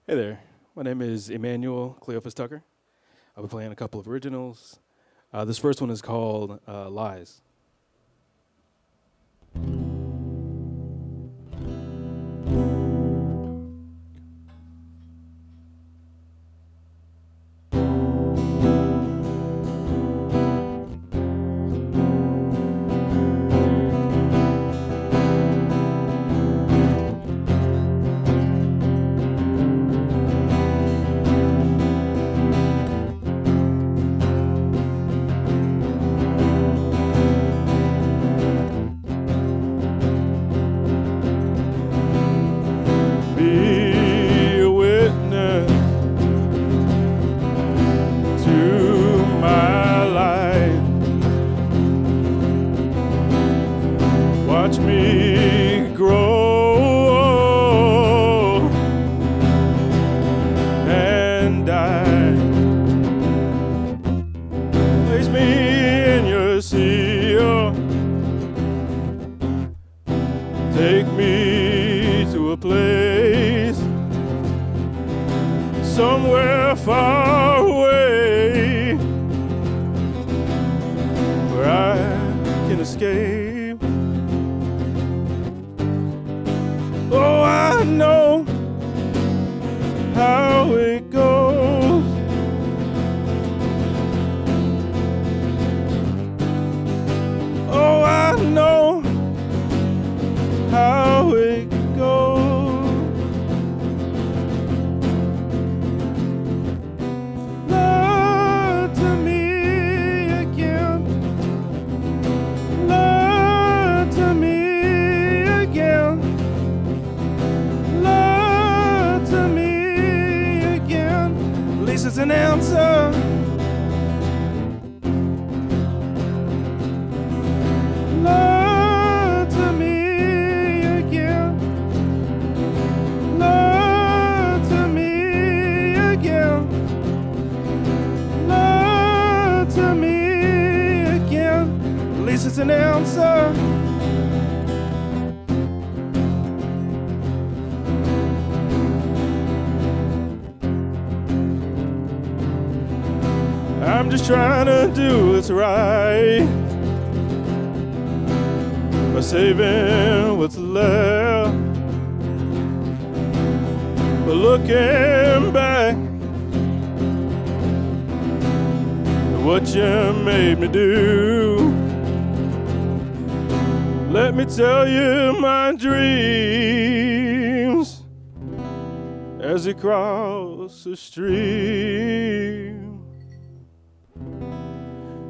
Hey there, my name is Emmanuel Cleophas Tucker. I'll be playing a couple of originals. This first one is called Lies. Be a witness to my life. Watch me grow and die. Place me in your seal. Take me to a place somewhere far away where I can escape. Oh, I know how it goes. Oh, I know how it goes. Lie to me again. Lie to me again. Lie to me again. At least it's an answer. Lie to me again. Lie to me again. Lie to me again. At least it's an answer. I'm just trying to do what's right by saving what's left. But looking back at what you made me do, let me tell you my dreams as they cross the stream.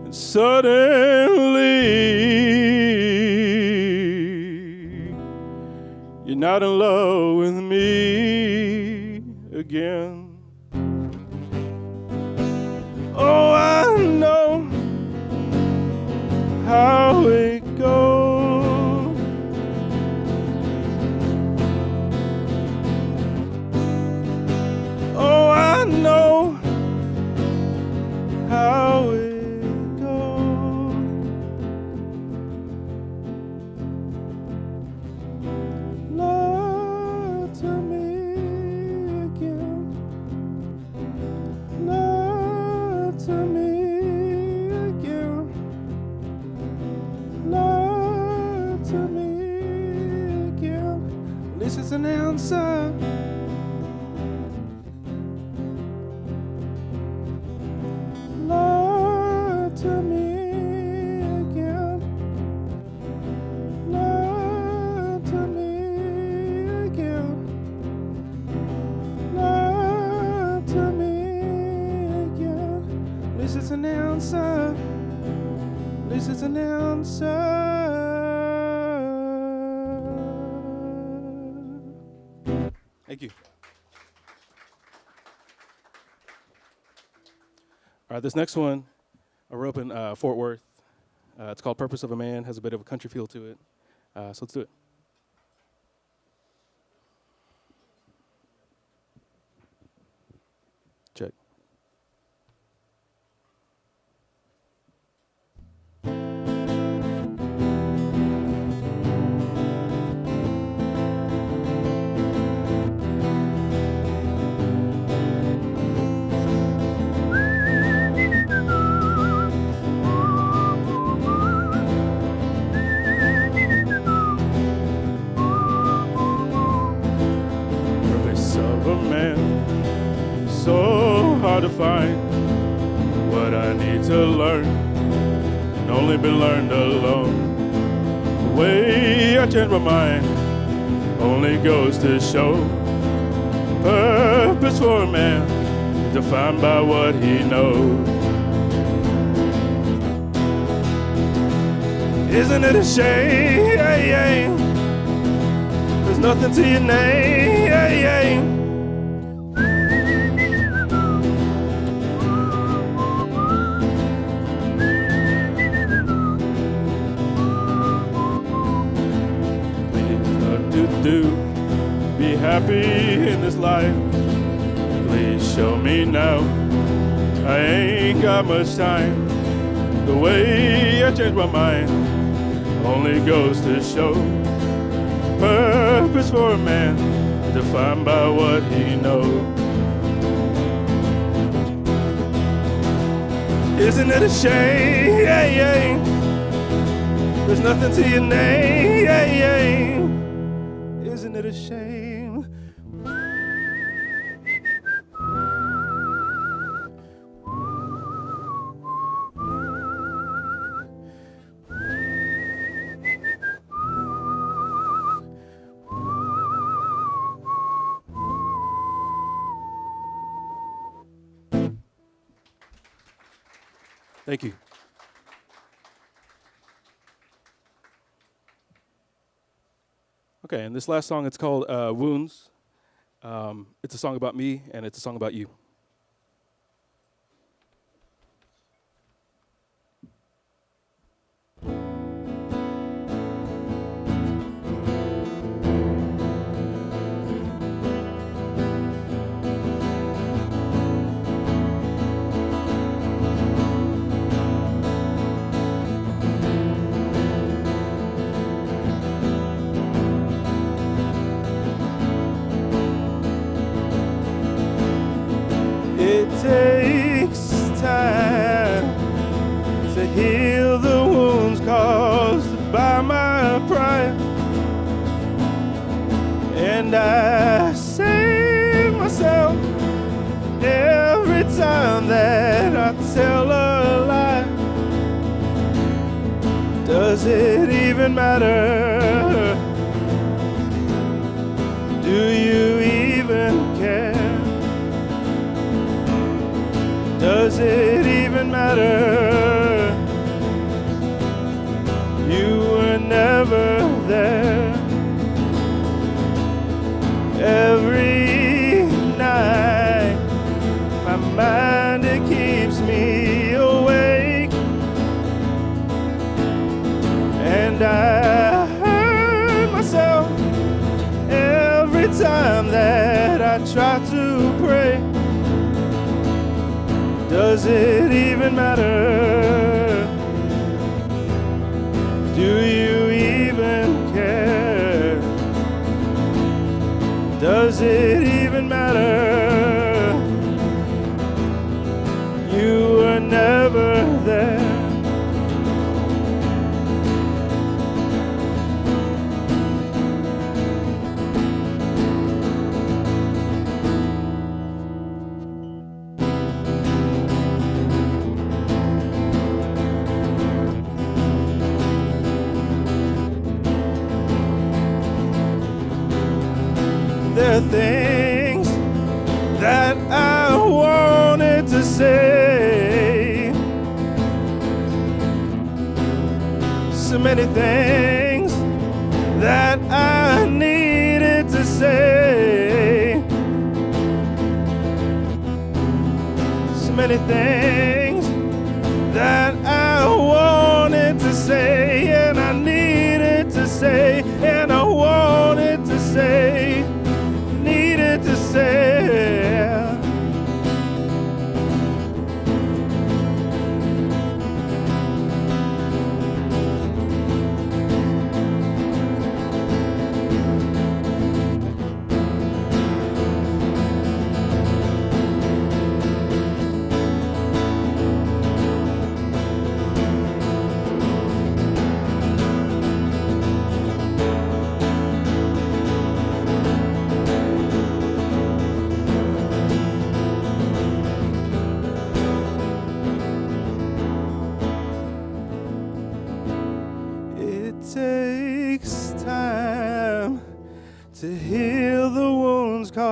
And suddenly you're not in love with me again. Oh, I know how it goes. Oh, I know how it goes. Lie to me again. Lie to me again. Lie to me again. At least it's an answer. Lie to me again. Lie to me again. Lie to me again. At least it's an answer. At least it's an answer. Thank you. All right, this next one I wrote up in Fort Worth. It's called Purpose of a Man, has a bit of a country feel to it. So let's do it. Check. a man. So hard to find what I need to learn, can only be learned alone. The way I change my mind only goes to show purpose for a man defined by what he knows. Isn't it a shame? There's nothing to your name. Do be happy in this life. Please show me now. I ain't got much time. The way I change my mind only goes to show purpose for a man defined by what he knows. Isn't it a shame? There's nothing to your name. Isn't it a shame? Thank you. Okay, and this last song, it's called Wounds. It's a song about me, and it's a song about you. It takes time to heal the wounds caused by my pride, and I save myself every time that I tell a lie. Does it even matter? Do you even care? Does it even matter? You were never there. Every night, my mind, it keeps me awake, and I hurt myself every time that I try to pray. Does it even matter? Do you even care? Does it even matter? You were never there. There are things that I wanted to say, so many things that I needed to say, so many things that I wanted to say, and I needed to say, and I wanted to say, needed to say.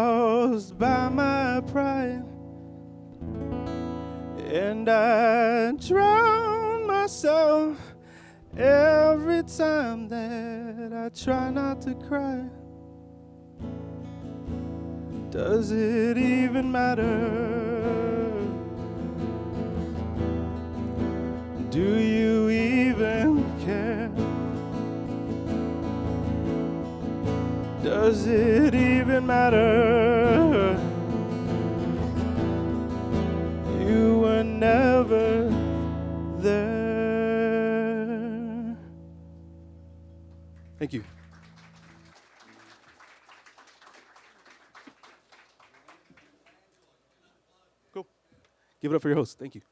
lost by my pride, and I drown myself every time that I try not to cry. Does it even matter? Do you even care? Does it even matter? You were never there. Thank you. Cool. Give it up for your host. Thank you.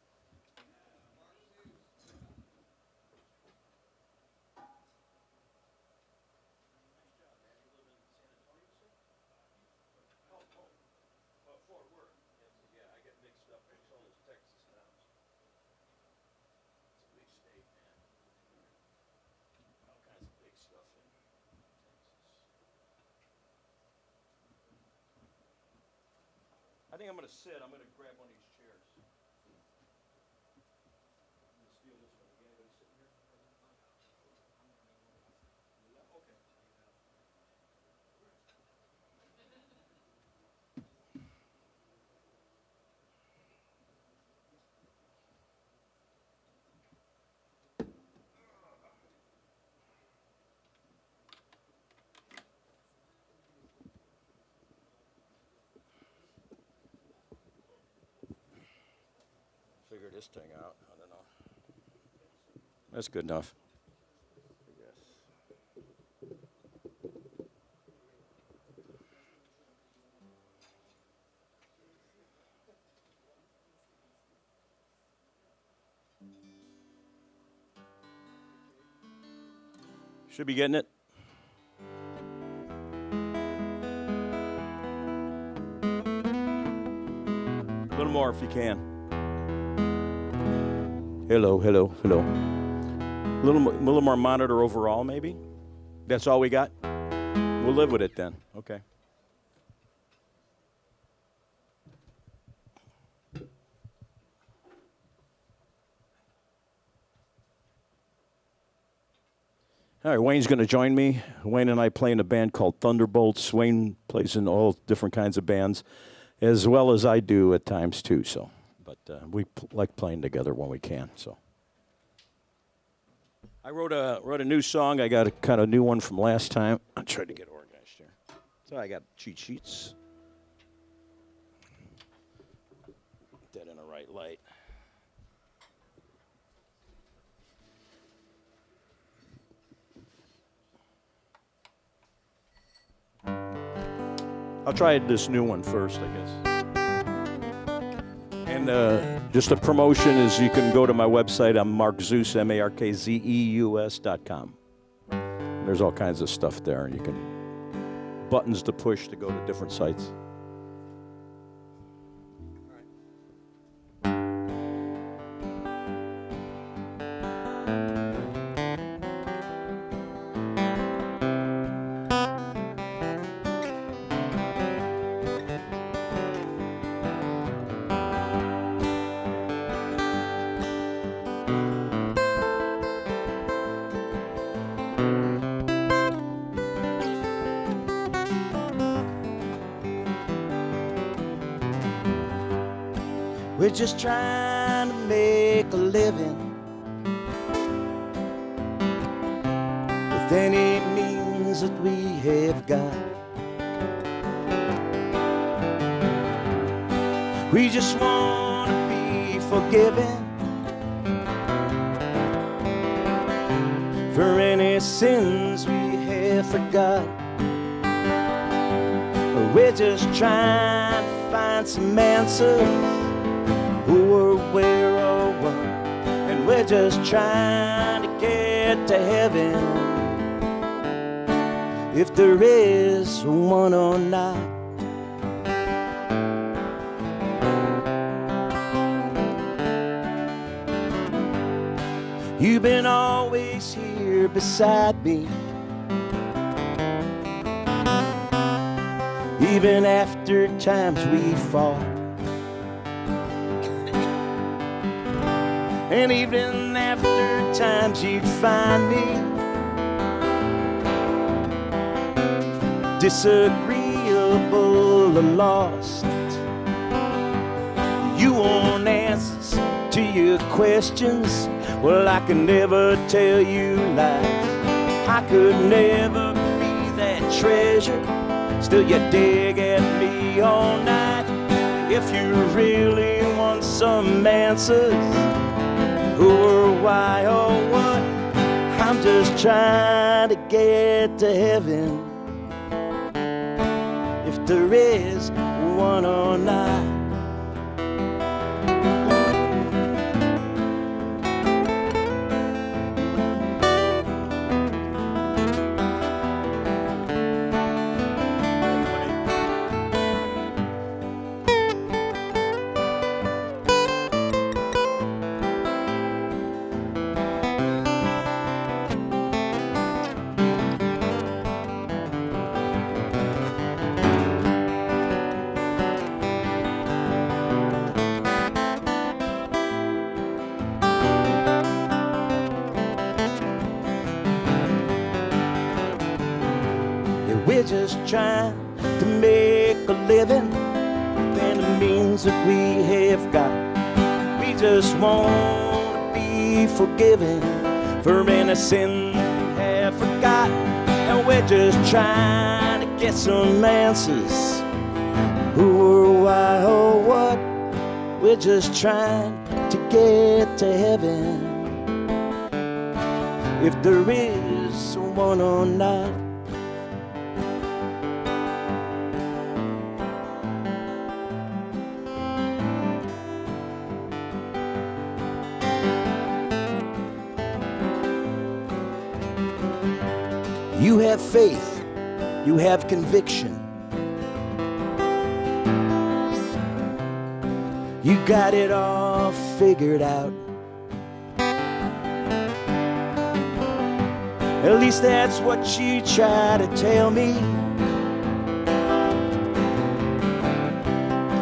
I think I'm going to sit. I'm going to grab one of these chairs. I'm going to steal this one. Anybody sitting here? Okay. Figure this thing out. I don't know. That's good enough. Should be getting it. A little more if you can. Hello, hello, hello. A little more monitor overall, maybe? That's all we got? We'll live with it then. Okay. All right, Wayne's going to join me. Wayne and I play in a band called Thunderbolts. Wayne plays in all different kinds of bands, as well as I do at times too. So, but we like playing together when we can. So, I wrote a new song. I got a kind of new one from last time. I tried to get organized here. So I got cheat sheets. Get that in the right light. I'll try this new one first, I guess. And just a promotion is you can go to my website. I'm Mark Zeus, MarkZeus.com. There's all kinds of stuff there, and you can buttons to push to go to different sites. We're just trying to make a living with any means that we have got. We just want to be forgiven for any sins we have forgot. We're just trying to find some answers who or where or what, and we're just trying to get to heaven, if there is one or not. You've been always here beside me, even after times we fought. And even after times you'd find me disagreeable or lost. You want answers to your questions. Well, I can never tell you lies. I could never be that treasure. Still you dig at me all night. If you really want some answers, who or why or what, I'm just trying to get to heaven, if there is one or not. We're just trying to make a living, then it means that we have got. We just want to be forgiven for any sin we have forgot. And we're just trying to get some answers, who or why or what. We're just trying to get to heaven, if there is one or not. You have faith, you have conviction, you got it all figured out. At least that's what you try to tell me.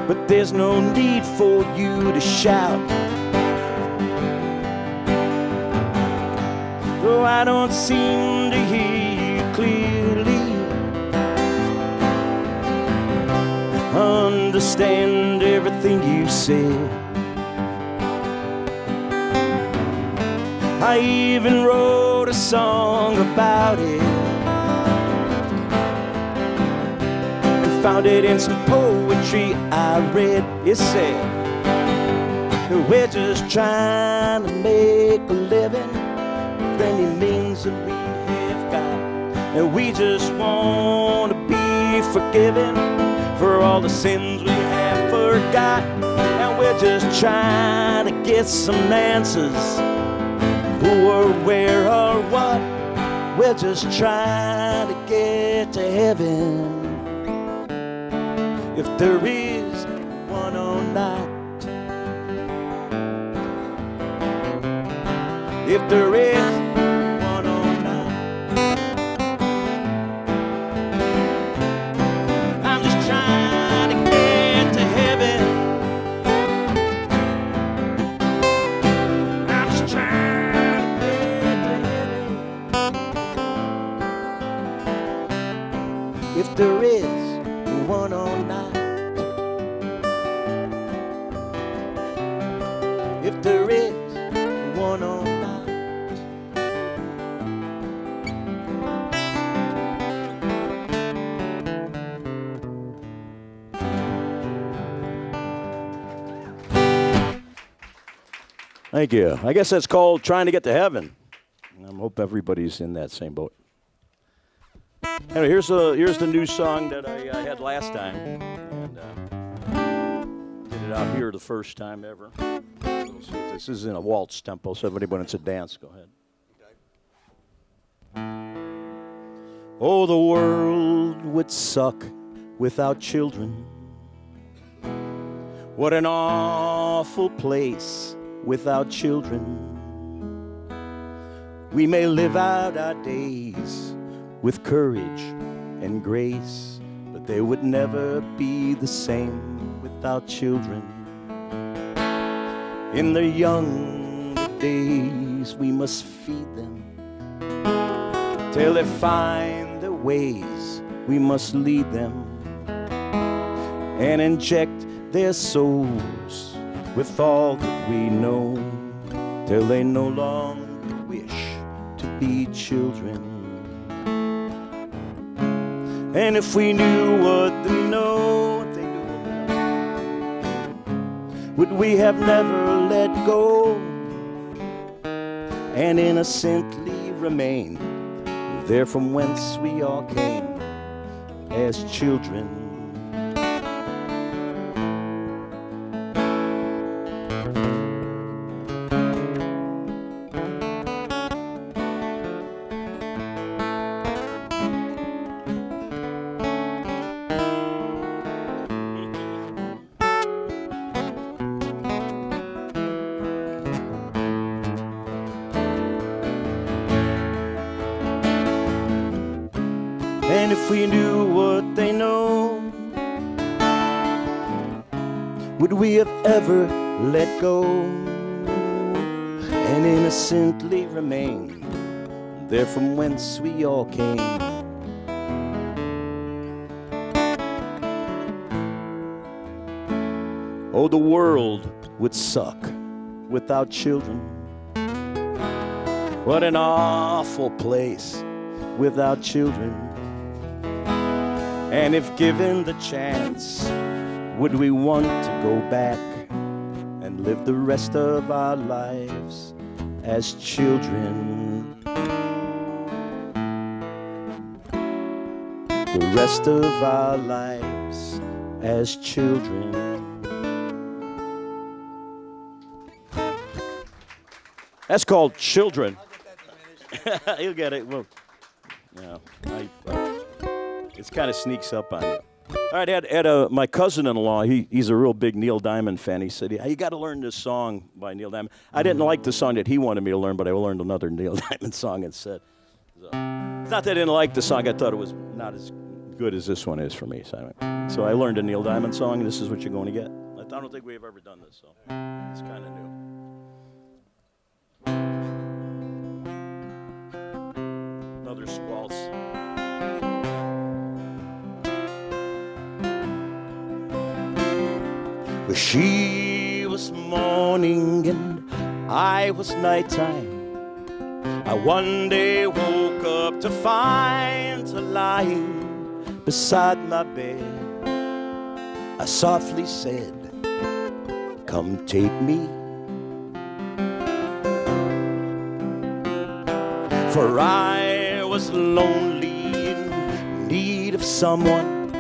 But there's no need for you to shout. Though I don't seem to hear clearly, understand everything you said. I even wrote a song about it and found it in some poetry I read. It said, we're just trying to make a living, then it means that we have got. And we just want to be forgiven for all the sins we have forgot. And we're just trying to get some answers, who or where or what. We're just trying to get to heaven, if there is one or not. If there is one or not. I'm just trying to get to heaven. I'm just trying to get to heaven, if there is one or not. If there is one or not. Thank you. I guess that's called Trying to Get to Heaven. I hope everybody's in that same boat. Anyway, here's the new song that I had last time, and did it out here the first time ever. So we'll see if this is in a waltz tempo, so everybody when it's a dance, go ahead. Oh, the world would suck without children. What an awful place without children. We may live out our days with courage and grace, but They would never be the same without children. In their young days, we must feed them. Till they find their ways, we must lead them. And inject their souls with all that we know, till they no longer wish to be children. And if we knew what they know, would we have never let go and innocently remain there from whence we all came as children? And if we knew what they know, would we have ever let go and innocently remain there from whence we all came? Oh, the world would suck without children. What an awful place without children. And if given the chance, would we want to go back and live the rest of our lives as children? The rest of our lives as children. That's called Children. You'll get it. Well, yeah, it kind of sneaks up on you. All right, my cousin-in-law, he's a real big Neil Diamond fan. He said, hey, you got to learn this song by Neil Diamond. I didn't like the song that he wanted me to learn, but I learned another Neil Diamond song instead. So, it's not that I didn't like the song. I thought it was not as good as this one is for me. So I learned a Neil Diamond song, and this is what you're going to get. I don't think we've ever done this, so it's kind of new. Another squalls. Well, she was morning and I was nighttime. I one day woke up to find her lying beside my bed. I softly said, come take me. For I was lonely, in need of someone,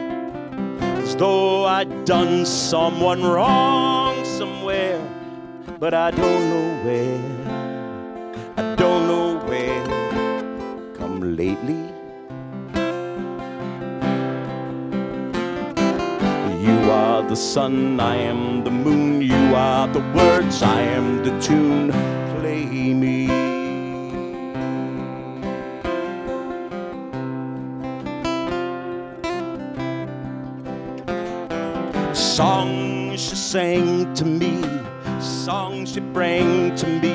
as though I'd done someone wrong somewhere, but I don't know where, I don't know where. Come lately, you are the sun, I am the moon, you are the words, I am the tune. Play me. Songs she sang to me, songs she bring to me,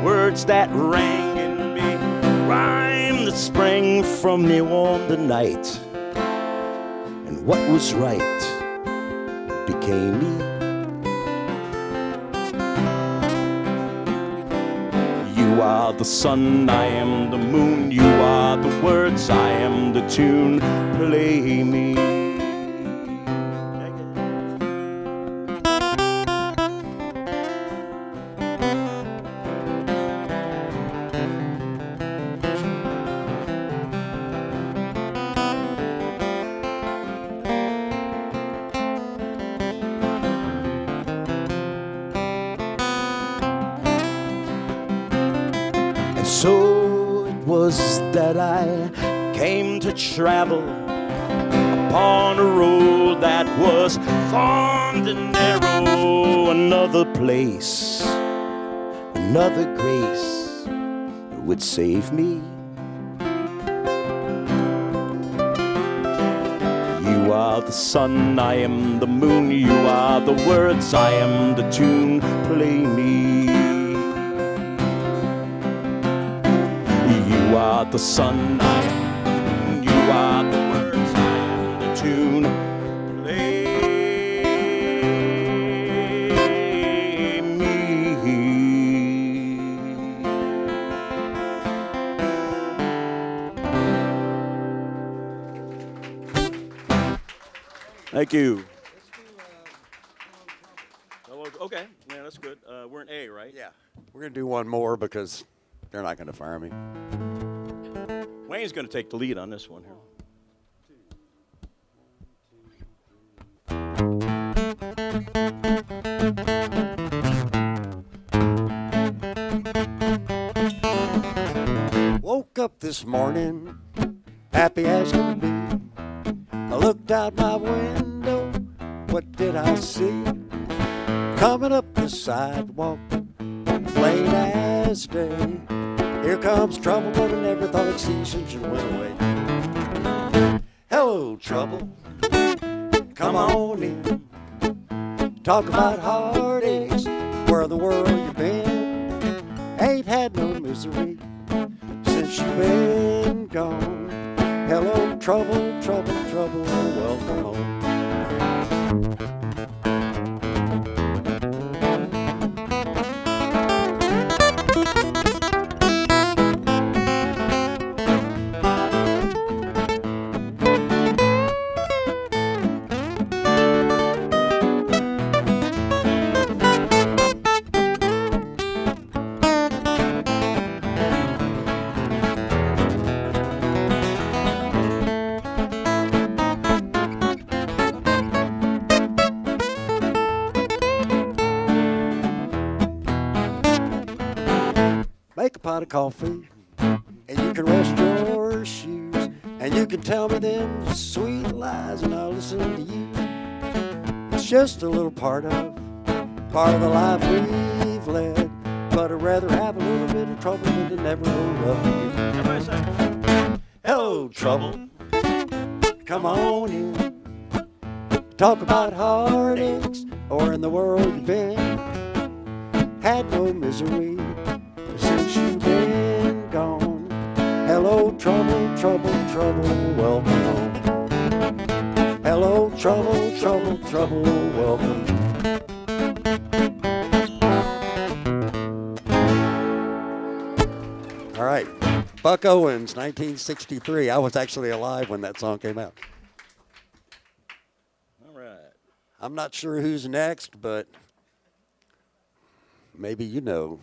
words that rang in me, rhyme that sprang from me on the night. And what was right became me. You are the sun, I am the moon, you are the words, I am the tune. Play me. So it was that I came to travel upon a road that was formed and narrow. Another place, another grace would save me. You are the sun, I am the moon. You are the words, I am the tune. Play me. You are the sun, I am the moon. You are the words, I am the tune. Play me. Thank you. Okay, yeah, that's good. We're in A, right? Yeah. We're going to do one more because they're not going to fire me. Wayne's going to take the lead on this one here. Woke up this morning, happy as can be. I looked out my window, what did I see? Coming up the sidewalk, plain as day. Here comes trouble, but I never thought I'd see since you went away. Hello, trouble, come on in. Talk about heartaches, where in the world you been? Ain't had no misery since you've been gone. Hello, trouble, trouble, trouble, welcome home. Make a pot of coffee, and you can rest your shoes, and you can tell me them sweet lies, and I'll listen to you. It's just a little part of the life we've led, but I'd rather have a little bit of trouble than to never love you. Everybody say, Hello, trouble, come on in. Talk about heartaches, or in the world you've been. Had no misery since you've been gone. Hello, trouble, trouble, trouble, welcome home. Hello, trouble, trouble, trouble, welcome. All right, Buck Owens, 1963. I was actually alive when that song came out. all right. I'm not sure who's next, but maybe you know.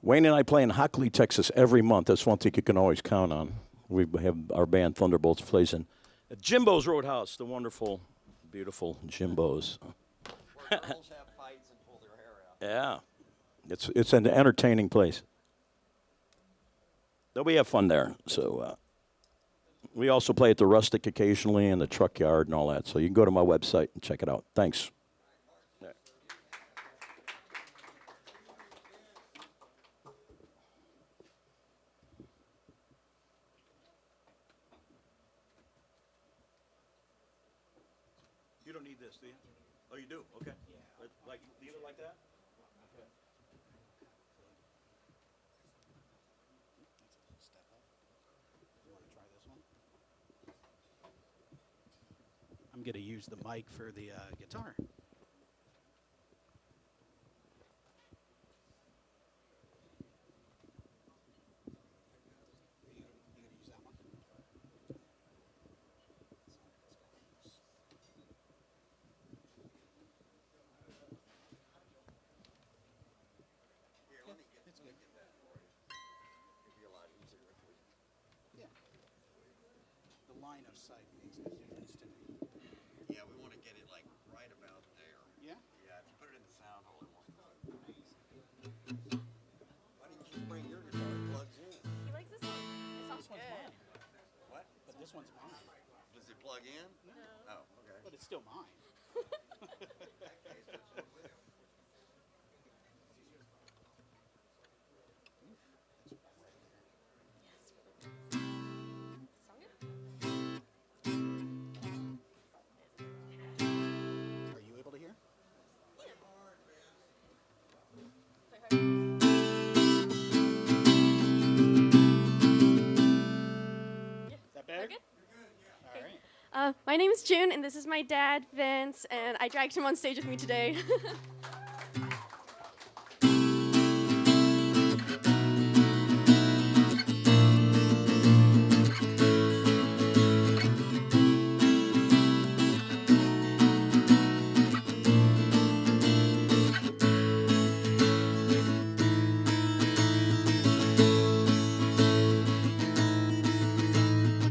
Wayne and I play in Hockley, Texas every month. That's one thing you can always count on. We have our band Thunderbolts plays in at Jimbo's Roadhouse, the wonderful, beautiful Jimbo's. Where girls have fights and pull their hair out. Yeah, it's an entertaining place. Though we have fun there. So we also play at the Rustic occasionally and the Truck Yard and all that. So you can go to my website and check it out. Thanks. You don't need this, do you? Oh, you do? Okay. Yeah. Like, leave it like that? Okay. Step up. You want to try this one? I'm going to use the mic for the guitar. Line of sight makes a difference to me. Yeah, we want to get it like right about there. Yeah? Yeah, if you put it in the sound hole, it won't go. Why didn't you bring your guitar? It plugs in. He likes this one. It sounds This one's good. mine. What? But this one's mine. Does it plug in? No. Oh, okay. But it's still mine. Is that better? Good? All right. My name is June, and this is my dad, Vince, and I dragged him on stage with me today.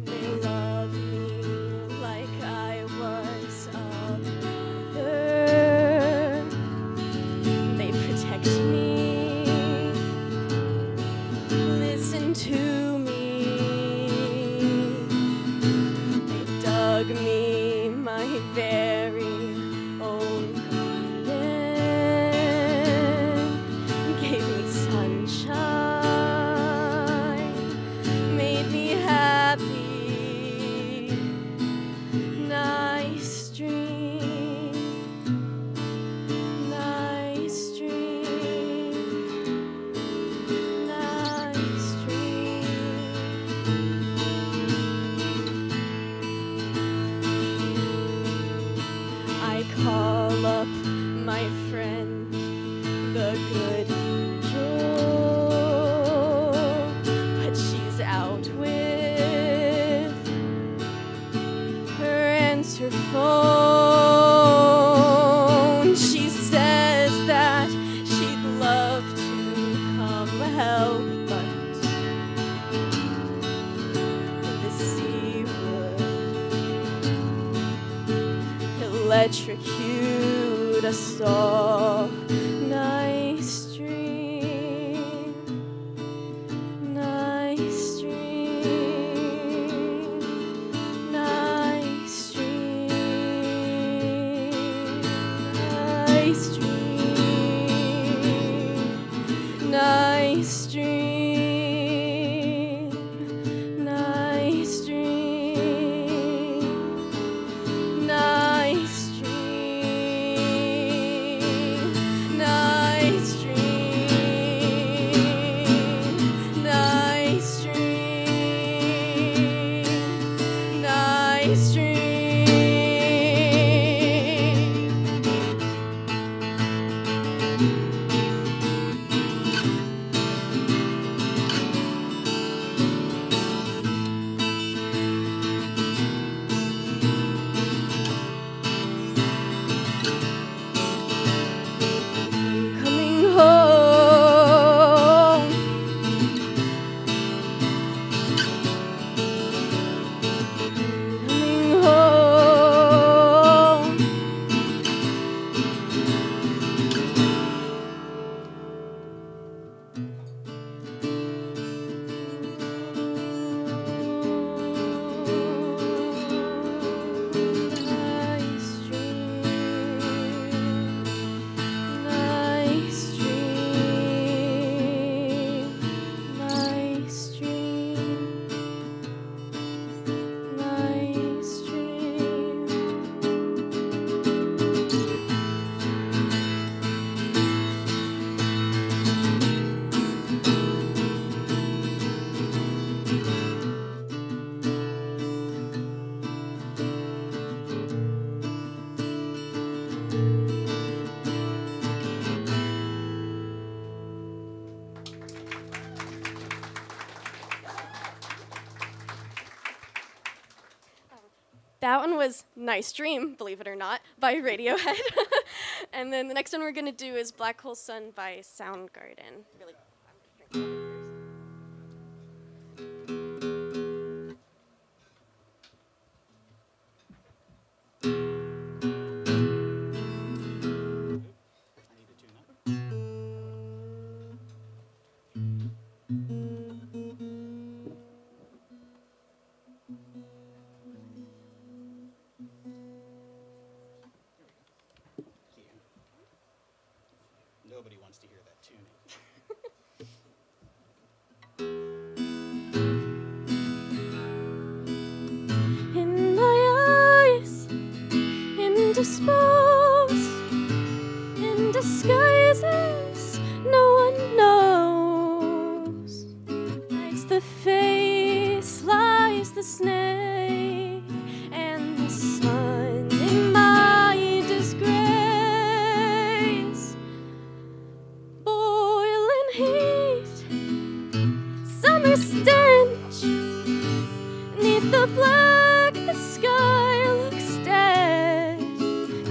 They love me like I was a brother. They protect me, listen to me. They dug me my very own garden, gave me sunshine, made me happy. Nice dream, nice dream, nice dream. I call up my friend, the good angel, but she's out with her answer phone. She says that she'd love to come help, but the sea would electrocute us all. Nice dream, nice dream, nice dream, nice dream, nice dream, nice dream, nice dream, nice dream, nice dream, nice dream. Coming home. Coming home. Nice dream. Nice dream, nice dream, nice dream. That one was Nice Dream, believe it or not, by Radiohead. And then the next one we're going to do is Black Hole Sun by Soundgarden. Really, I'm gonna drink water I need to tune up. Nobody wants to hear that tuning. snake, and the sun in my disgrace. Boiling heat, summer stench, 'neath the black the sky looks dead.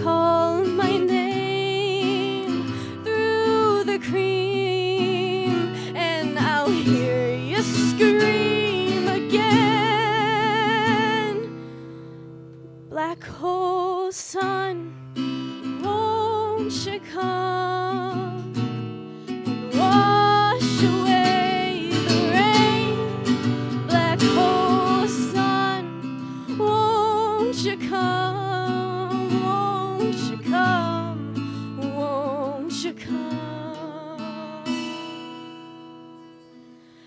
Call my name through the cream, and I'll hear you scream again. Black hole sun, won't you come and wash away the rain? Black hole sun, won't you come? Won't you come? Won't you come?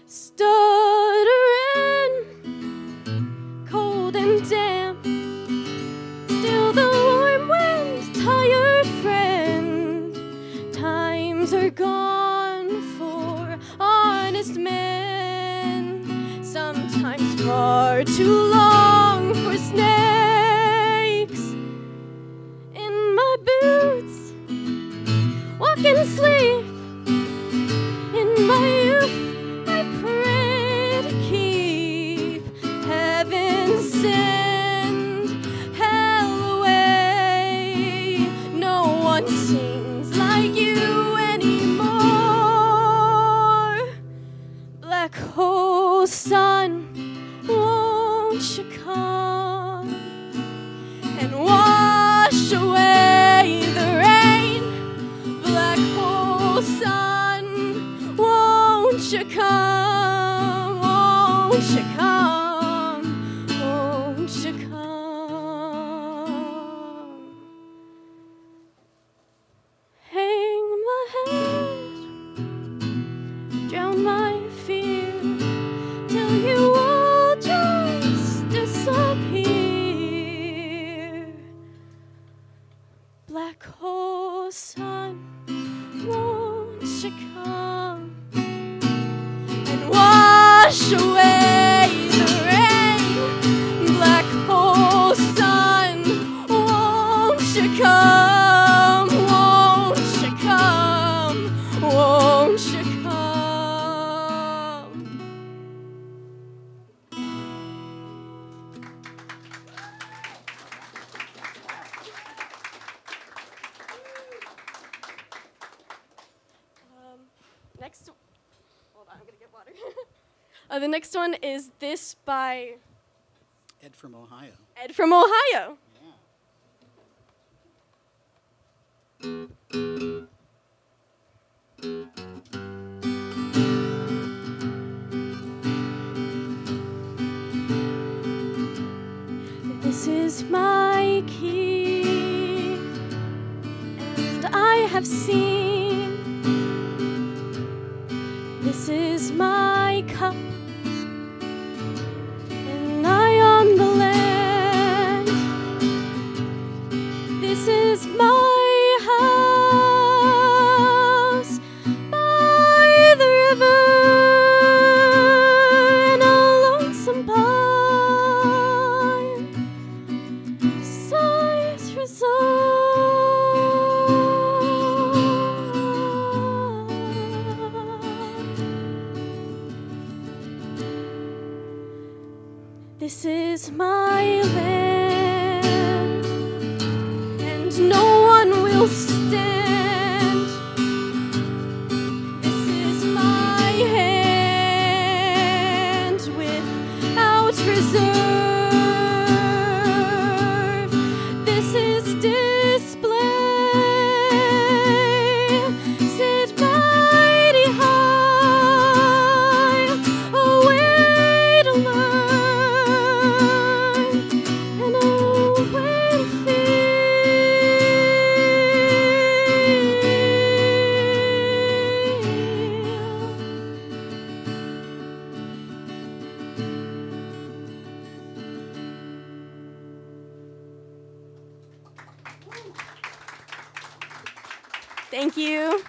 Stuttering, cold and damp, still the warm wind, tired friend. Times are gone for honest men, sometimes far too long for snakes. In my boots, walk and sleep. In my youth, I pray to keep heaven send hell away. No one sings like you anymore. Black hole sun, won't you come and wash away the rain? Black hole sun, won't you come? Won't you come? Won't you come? Hang my head, drown my fear, till you all just disappear. Black hole sun, won't you come and wash away the rain? Black hole sun, won't you come? Won't you come? Won't you come? Next, hold on, I'm gonna get water. The next one is this by Ed from Ohio. Ed from Ohio. Yeah. This is my key, and I have seen. This is my cup, and I on the land. This is my house by the river, and a lonesome pine sighs This is my land, and no one will stand. This is my hand without reserve. This is display. Sit mighty high, a way to learn, and a way to Thank you.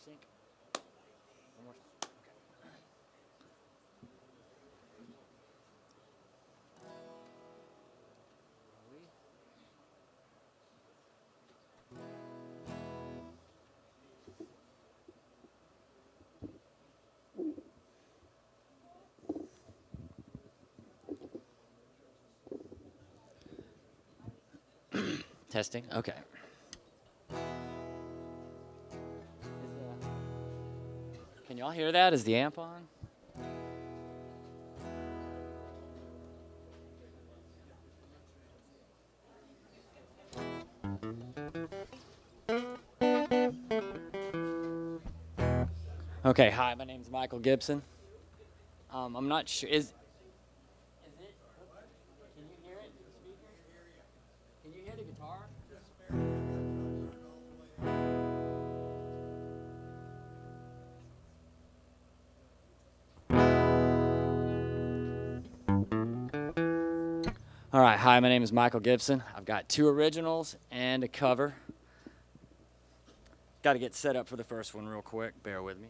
sync. One more. Testing. Okay. Can y'all hear that? Is the amp on? Okay. Hi, my name is Michael Gibson. I'm not sure. Is it? Can you hear it? The speaker? Can you hear the guitar? All right, hi, my name is Michael Gibson. I've got 2 originals and a cover. Got to get set up for the first one real quick. Bear with me.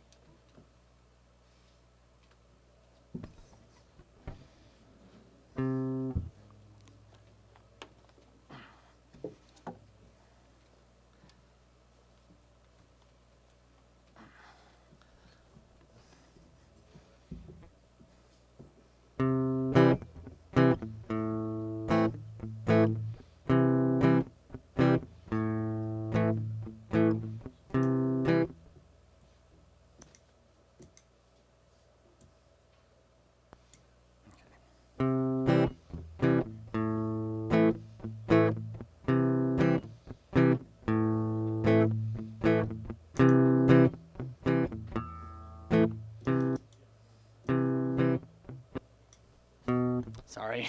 Sorry.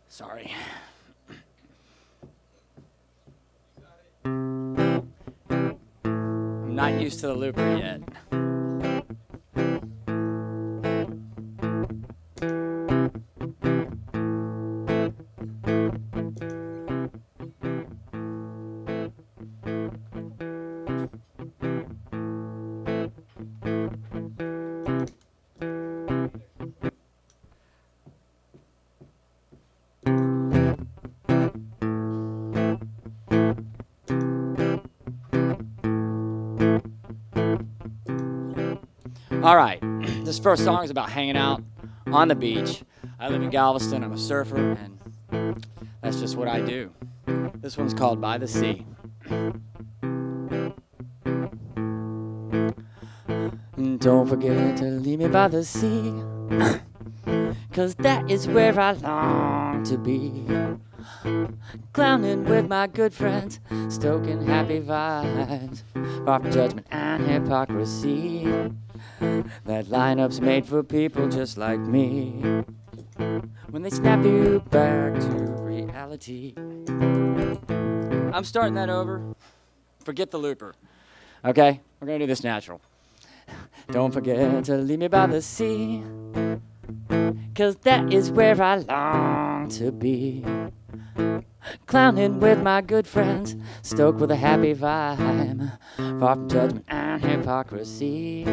Sorry. I'm not used to the looper yet. All right, this first song is about hanging out on the beach. I live in Galveston, I'm a surfer, and that's just what I do. This one's called By the Sea. Don't forget to leave me by the sea, 'cause that is where I long to be. Clowning with my good friends, stoking happy vibes, far from judgment and hypocrisy. That lineup's made for people just like me, when they snap you back to reality. I'm starting that over. Forget the looper. Okay? We're gonna do this natural. Don't forget to leave me by the sea, 'cause that is where I long to be. Clowning with my good friends, stoked with a happy vibe, far from judgment and hypocrisy.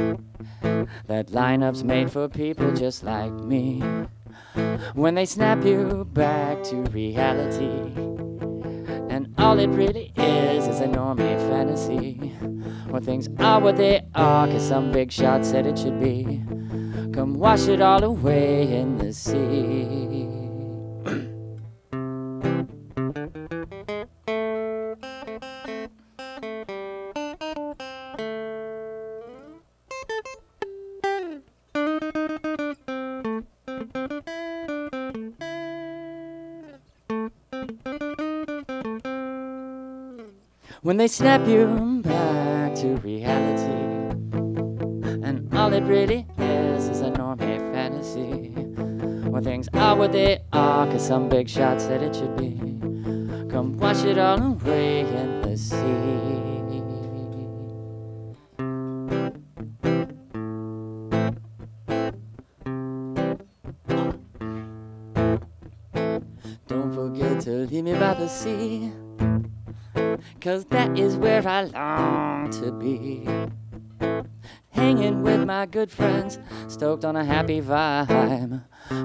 That lineup's made for people just like me, when they snap you back to reality. And all it really is a normie fantasy, where things are what they are 'cause some big shot said it should be. Come wash it all away in the sea. When they snap you back to reality, and all it really is a normie fantasy, where things are what they are, 'cause some big shot said it should be. Come wash it all away in the sea. Don't forget to leave me by the sea, 'cause that is where I long to be. Hanging with my good friends, stoked on a happy vibe,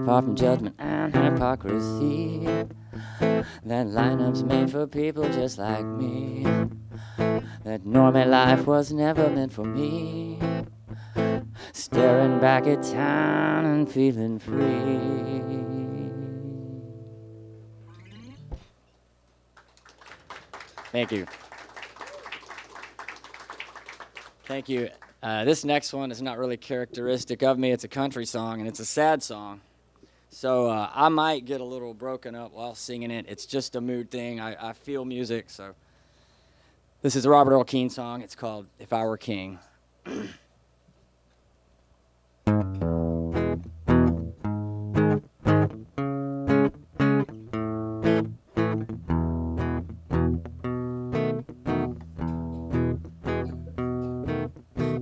far from judgment and hypocrisy. That lineup's made for people just like me. That normie life was never meant for me. Staring back at town and feeling free. Thank you. Thank you. This next one is not really characteristic of me. It's a country song, and it's a sad song. So I might get a little broken up while singing it. It's just a mood thing. I feel music, so. This is a Robert Earl Keen song. It's called If I Were King.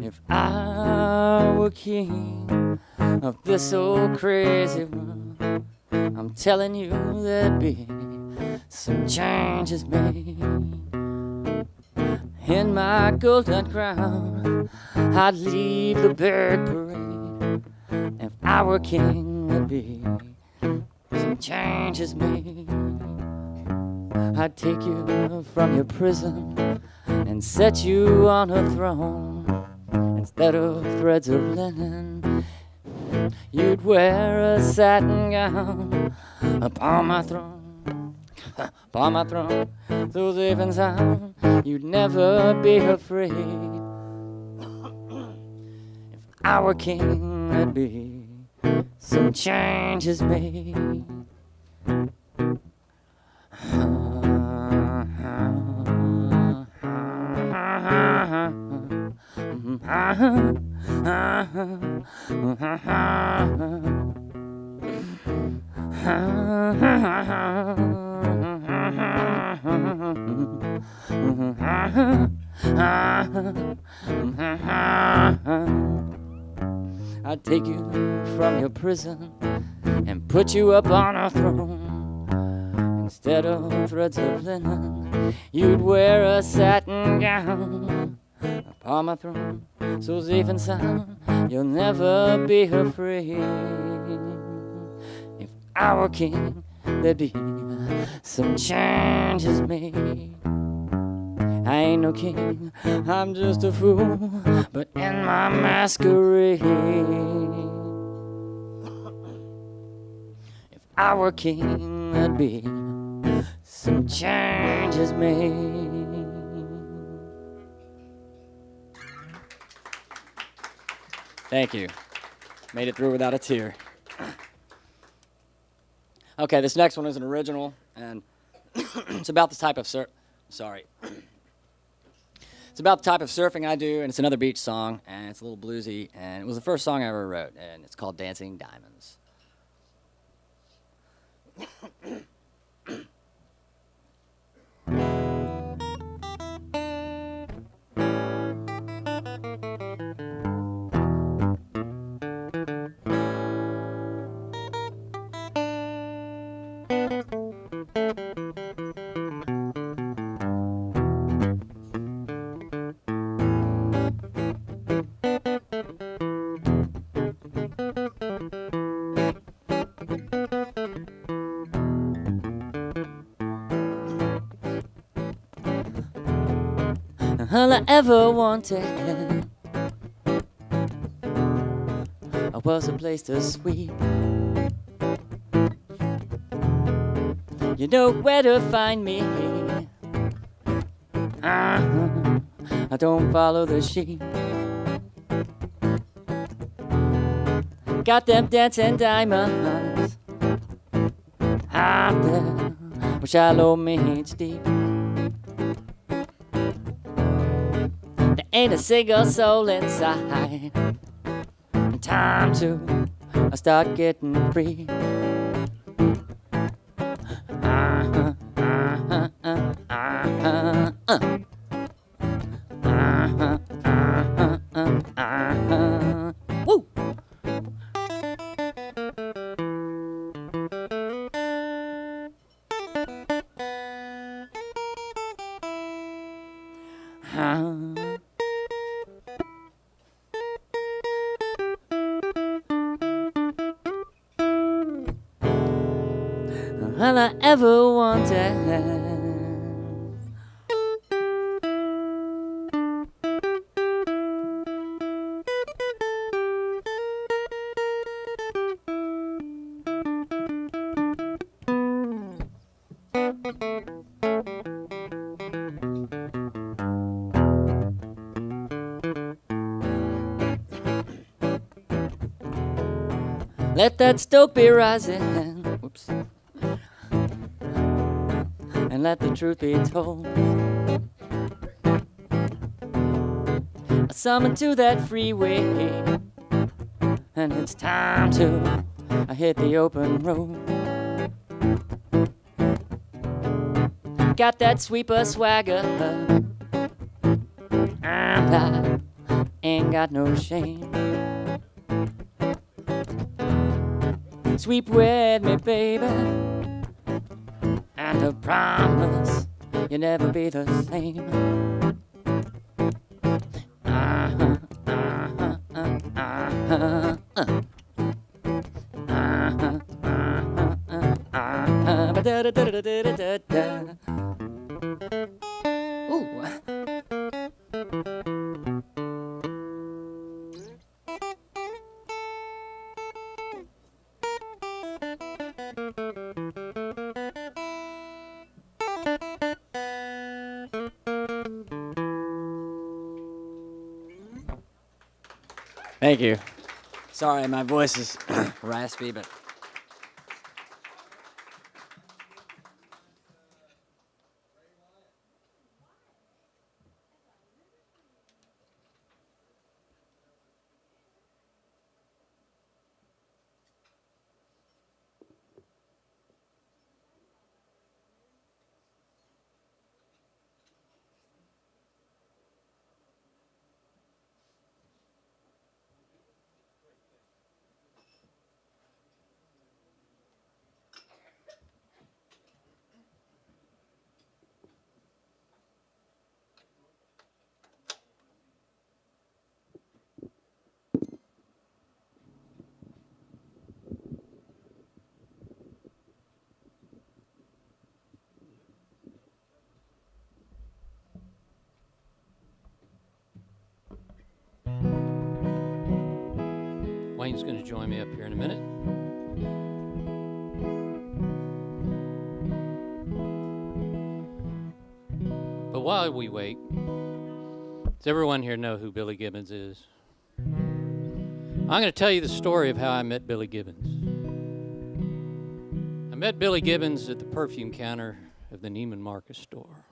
If I were king of this old crazy world, I'm telling you there'd be some changes made. In my golden crown, I'd leave the big parade. If I were king, there'd be some changes made. I'd take you from your prison and set you on a throne. Instead of threads of linen, you'd wear a satin gown upon my throne. Upon my throne, so safe and sound, you'd never be afraid. If I were king, there'd be some changes made. I'd take you from your prison and put you up on a throne. Instead of threads of linen, you'd wear a satin gown upon my throne, so safe and sound, you'll never be afraid. If I were king, there'd be some changes made. I ain't no king, I'm just a fool, but in my masquerade. If I were king, there'd be some changes made. Thank you. Made it through without a tear. Okay, this next one is an original, and it's about the type of It's about the type of surfing I do, and it's another beach song, and it's a little bluesy, and it was the first song I ever wrote, and it's called Dancing Diamonds. All I ever wanted was a place to sweep. You know where to find me. I don't follow the sheep. Got them dancing diamonds out there where shallow meets deep. There ain't a single soul inside. Time to start getting free. ever wanted. Let that stoke be rising, whoops, and let the truth be told. I summon to that freeway, and it's time to hit the open road. Got that sweeper swagger, and I ain't got no shame. Sweep with me, baby, and I promise you'll never be the same. Ooh. Thank you. Sorry, my voice is raspy, but. Wayne's going to join me up here in a minute. But while we wait, does everyone here know who Billy Gibbons is? I'm going to tell you the story of how I met Billy Gibbons. I met Billy Gibbons at the perfume counter of the Neiman Marcus store.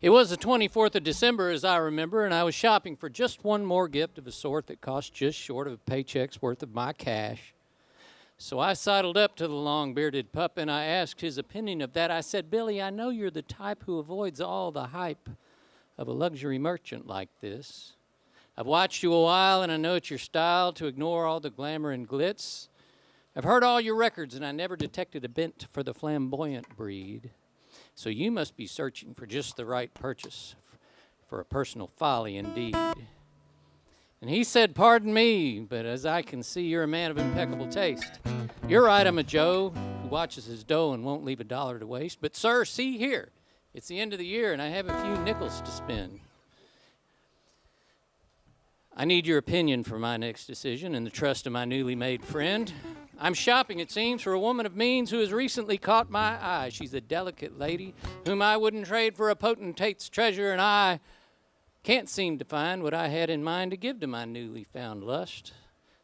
It was the 24th of December, as I remember, and I was shopping for just one more gift of a sort that cost just short of a paycheck's worth of my cash. So I sidled up to the long-bearded pup, and I asked his opinion of that. I said, Billy, I know you're the type who avoids all the hype of a luxury merchant like this. I've watched you a while, and I know it's your style to ignore all the glamour and glitz. I've heard all your records, and I never detected a bent for the flamboyant breed. So you must be searching for just the right purchase for a personal folly indeed. And he said, pardon me, but as I can see, you're a man of impeccable taste. You're right, I'm a Joe who watches his dough and won't leave a dollar to waste. But sir, see here, it's the end of the year and I have a few nickels to spend. I need your opinion for my next decision and the trust of my newly made friend. I'm shopping, it seems, for a woman of means who has recently caught my eye. She's a delicate lady whom I wouldn't trade for a potentate's treasure, and I can't seem to find what I had in mind to give to my newly found lust.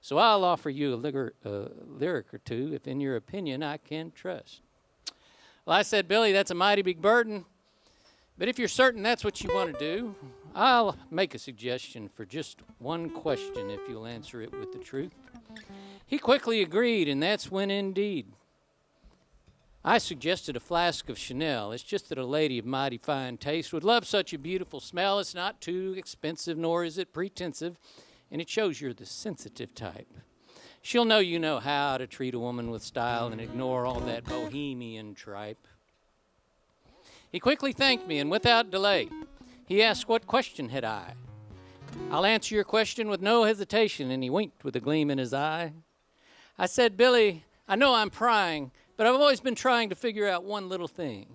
So I'll offer you a lyric or two, if in your opinion I can trust. Well, I said, Billy, that's a mighty big burden, but if you're certain that's what you want to do, I'll make a suggestion for just one question if you'll answer it with the truth. He quickly agreed, and that's when indeed I suggested a flask of Chanel. It's just that a lady of mighty fine taste would love such a beautiful smell. It's not too expensive, nor is it pretensive, and it shows you're the sensitive type. She'll know you know how to treat a woman with style and ignore all that bohemian tripe. He quickly thanked me, and without delay, he asked what question had I. I'll answer your question with no hesitation, and he winked with a gleam in his eye. I said, Billy, I know I'm prying, but But I've always been trying to figure out one little thing.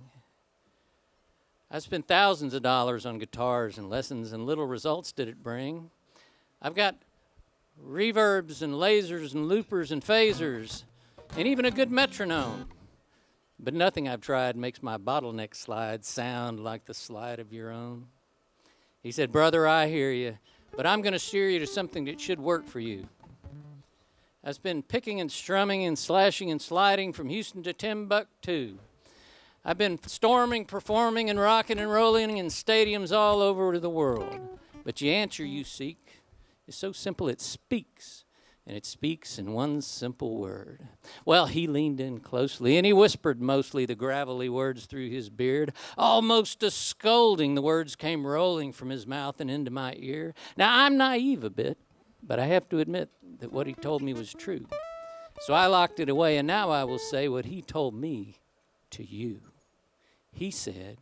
I spent thousands of dollars on guitars and lessons, and little results did it bring. I've got reverbs and lasers and loopers and phasers, and even a good metronome. But nothing I've tried makes my bottleneck slide sound like the slide of your own. He said, brother, I hear you, but I'm going to steer you to something that should work for you. I've been picking and strumming and slashing and sliding from Houston to Timbuktu. I've been storming, performing, and rocking and rolling in stadiums all over the world. But the answer you seek is so simple it speaks, and it speaks in one simple word. Well, he leaned in closely, and he whispered mostly the gravelly words through his beard. Almost a scolding, the words came rolling from his mouth and into my ear. Now, I'm naive a bit, but I have to admit that what he told me was true. So I locked it away, and now I will say what he told me to you. He said,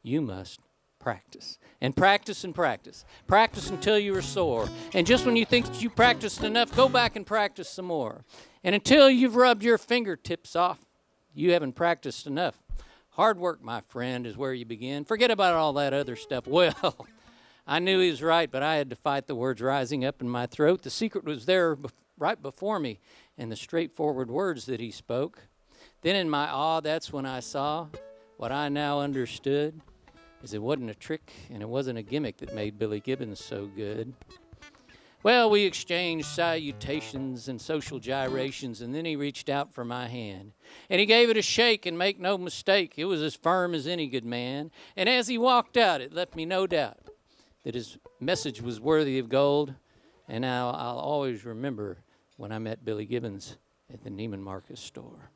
you must practice. And practice and practice. Practice until you are sore. And just when you think that you practiced enough, go back and practice some more. And until you've rubbed your fingertips off, you haven't practiced enough. Hard work, my friend, is where you begin. Forget about all that other stuff. Well, I knew he was right, but I had to fight the words rising up in my throat. The secret was there right before me in the straightforward words that he spoke. Then in my awe, that's when I saw what I now understood is it wasn't a trick and it wasn't a gimmick that made Billy Gibbons so good. Well, we exchanged salutations and social gyrations, and then he reached out for my hand. And he gave it a shake, and make no mistake, it was as firm as any good man. And as he walked out, it left me no doubt that his message was worthy of gold. And now I'll always remember when I met Billy Gibbons at the Neiman Marcus store.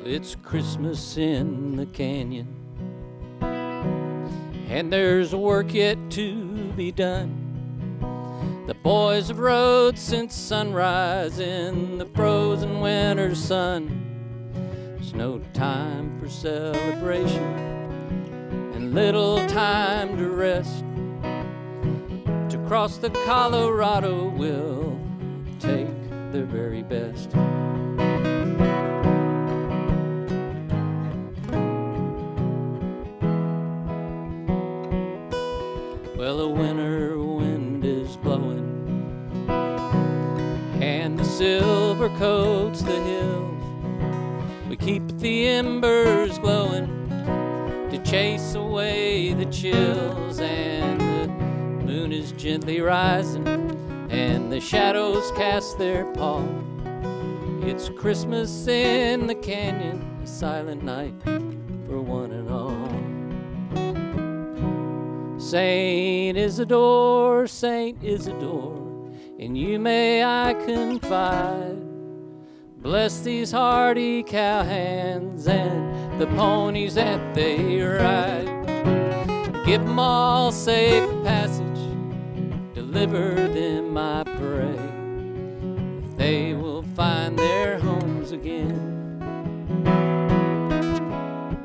It's Christmas in the canyon, and there's work yet to be done. The boys have rode since sunrise in the frozen winter sun. There's no time for celebration and little time to rest. To cross the Colorado will take their very best. Well, the winter wind is blowing, and the silver coats the hills. We keep the embers glowing to chase away the chills, and the moon is gently rising, and the shadows cast their pall. It's Christmas in the canyon, a silent night for one and all. Saint Isidore, in you may I confide. Bless these hardy cowhands and the ponies that they ride. Give 'em all safe passage, deliver them, I pray. They will find their homes again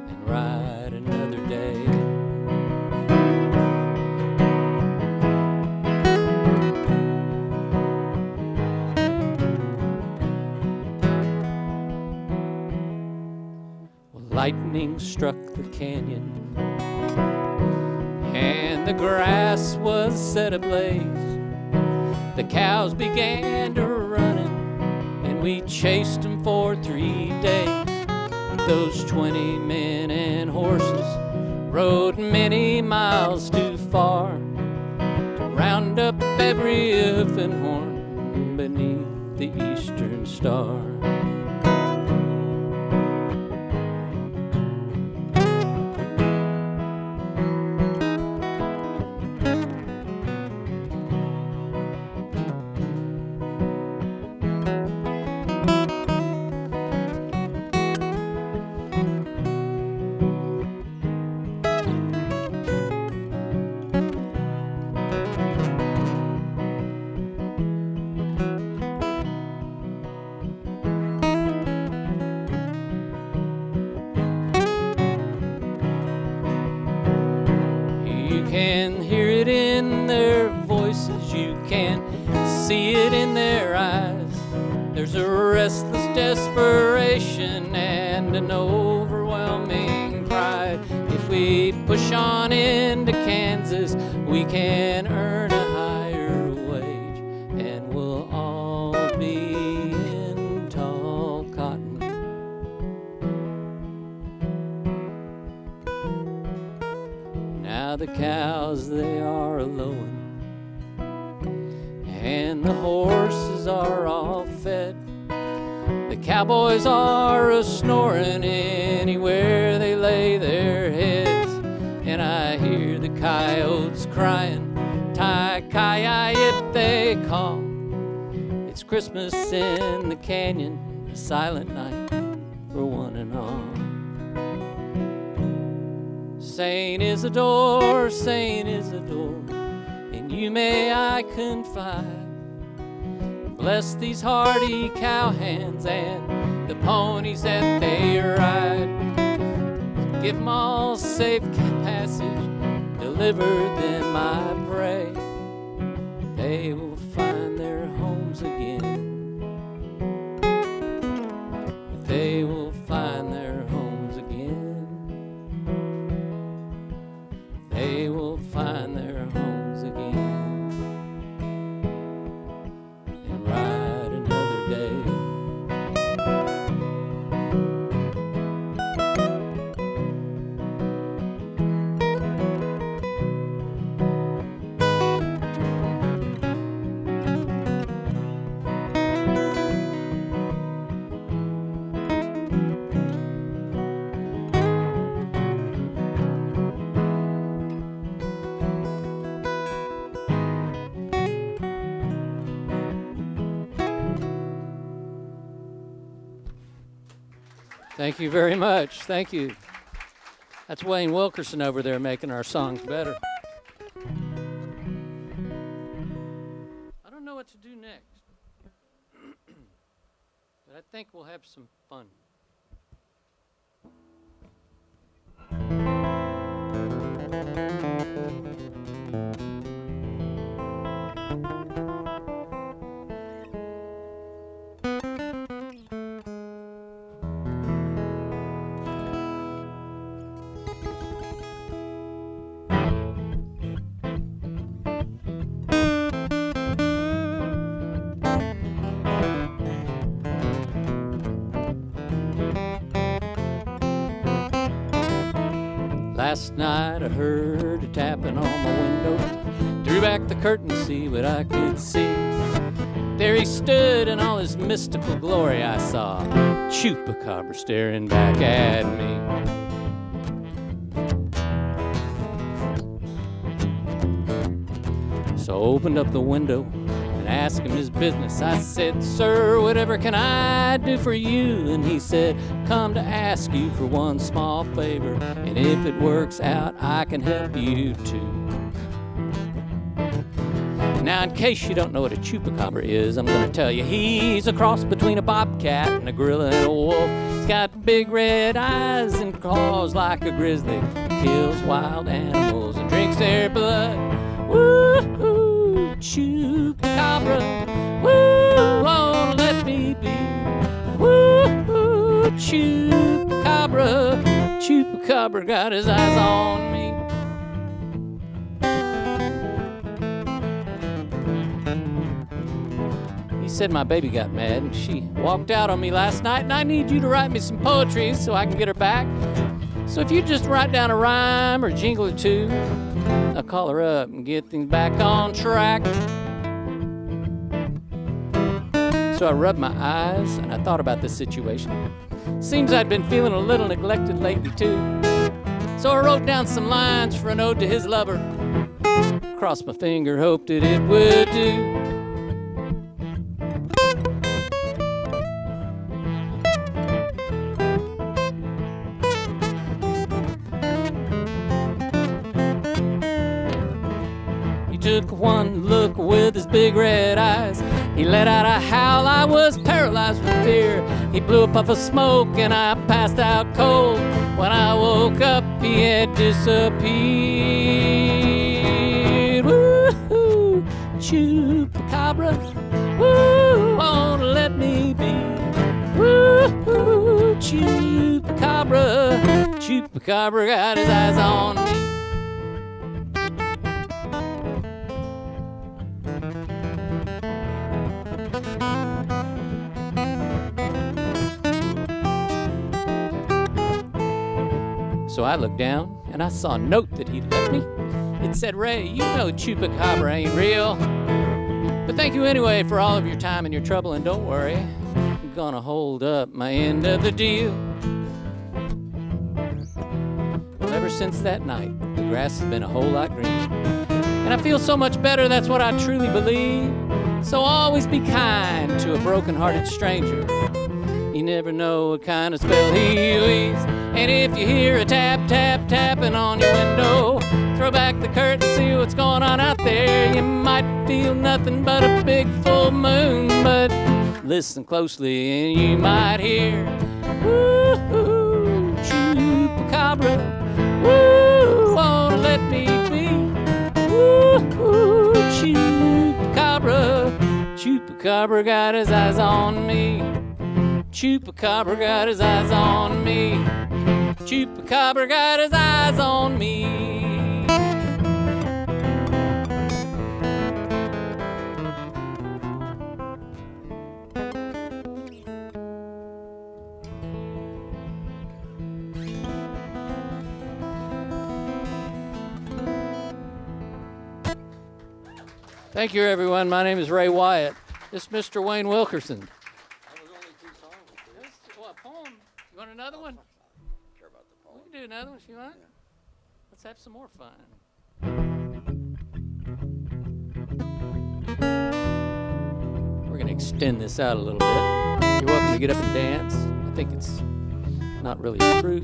and ride another day. Lightning struck the canyon, and the grass was set ablaze. The cows began to running, and we chased them for 3 days. Those 20 men and horses rode many miles too far to round up every hoof and horn beneath the eastern star. can hear it in their voices, you can see it in their eyes. There's a restless desperation and an overwhelming pride. If we push on into Kansas, we can earn a higher wage, and we'll all be in tall cotton. Now the cows, they are a-lowing, and the horses are all fed. The cowboys are a-snoring anywhere they lay their heads. And I hear the coyotes crying, "Ty-ki-yi-yip," they call. It's Christmas in the canyon, a silent night for one and all. Saint Isidore, Saint Isidore, in you may I confide. Bless these hardy cowhands and the ponies that they ride. Give them all safe passage, deliver them, I pray. They will find their homes again. They will find their homes again. They will find their homes again. And ride another day. Thank you very much. Thank you. That's Wayne Wilkerson over there making our songs better. I don't know what to do next, but I think we'll have some fun. Last night I heard a tapping on my window. Drew back the curtain to see what I could see. There he stood in all his mystical glory. I saw Chupacabra staring back at me. So I opened up the window and asked him his business. I said, "Sir, whatever can I do for you?" And he said, "Come to ask you for one small favor, and if it works out, I can help you too." Now, in case you don't know what a chupacabra is, I'm going to tell you. He's a cross between a bobcat and a gorilla and a wolf. He's got big red eyes and claws like a grizzly. He kills wild animals and drinks their blood. Woo-hoo, chupacabra. Woo, won't let me be. Woo-hoo, chupacabra. Chupacabra got his eyes on me. He said my baby got mad and she walked out on me last night, and I need you to write me some poetry so I can get her back. So if you just write down a rhyme or jingle or two, I'll call her up and get things back on track. So I rubbed my eyes and I thought about this situation. Seems I'd been feeling a little neglected lately too. So I wrote down some lines for an ode to his lover. Crossed my finger, hoped that it would do. Took one look with his big red eyes. He let out a howl, I was paralyzed with fear. He blew a puff of smoke and I passed out cold. When I woke up, he had disappeared. Woo-hoo, chupacabra, woo, won't let me be. Woo-hoo, chupacabra, chupacabra got his eyes on me. So I looked down and I saw a note that he'd left me. It said, Ray, you know chupacabra ain't real, but thank you anyway for all of your time and your trouble, and don't worry, I'm gonna hold up my end of the deal. Well, ever since that night, the grass has been a whole lot greener, and I feel so much better, that's what I truly believe. So always be kind to a broken-hearted stranger. You never know what kind of spell he weaves. And if you hear a tap, tap, tapping on your window, throw back the curtain, see what's going on out there. You might feel nothing but a big full moon, but listen closely and you might hear, woo-hoo, chupacabra, woo, won't let me be. Woo-hoo, chupacabra, chupacabra got his eyes on me. Chupacabra got his eyes on me. Chupacabra got his eyes on me. Thank you, everyone. My name is Ray Wyatt. This is Mr. Wayne Wilkerson. That was only 2 songs. What, a poem? You want another one? We can do another one if you want. Yeah. Let's have some more fun. We're going to extend this out a little bit. You're welcome to get up and dance. I think it's not really true.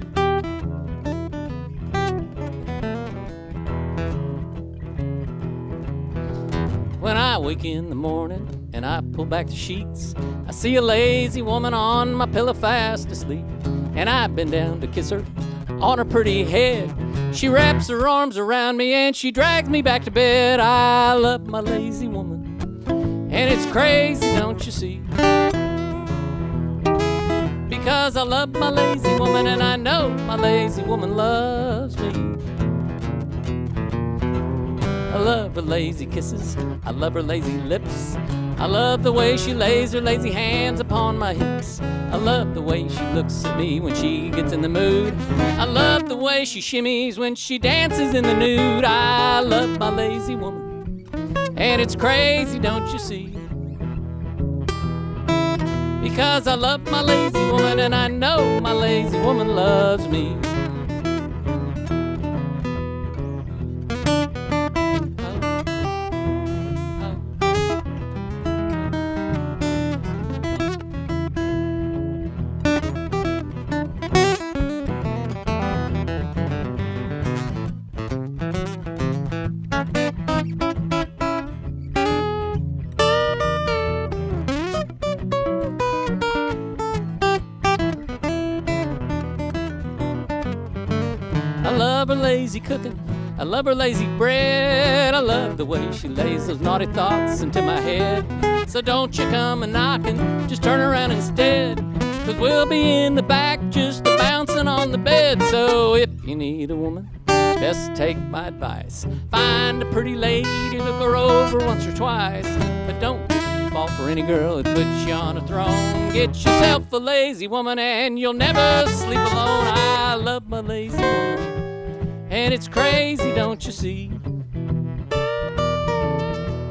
When I wake in the morning and I pull back the sheets, I see a lazy woman on my pillow fast asleep. And I bend down to kiss her on her pretty head. She wraps her arms around me and she drags me back to bed. I love my lazy woman, and it's crazy, don't you see? Because I love my lazy woman, and I know my lazy woman loves me. I love her lazy kisses, I love her lazy lips, I love the way she lays her lazy hands upon my hips. I love the way she looks at me when she gets in the mood. I love the way she shimmies when she dances in the nude. I love my lazy woman, and it's crazy, don't you see? Because I love my lazy woman, and I know my lazy woman loves me. I love her lazy cooking, I love her lazy bread. I love the way she lays those naughty thoughts into my head. So don't you come a knocking, just turn around instead, 'cause we'll be in the back just a-bouncing on the bed. So if you need a woman, best take my advice. Find a pretty lady, look her over once or twice, but don't fall for any girl that puts you on a throne. Get yourself a lazy woman and you'll never sleep alone. I love my lazy woman, and it's crazy, don't you see?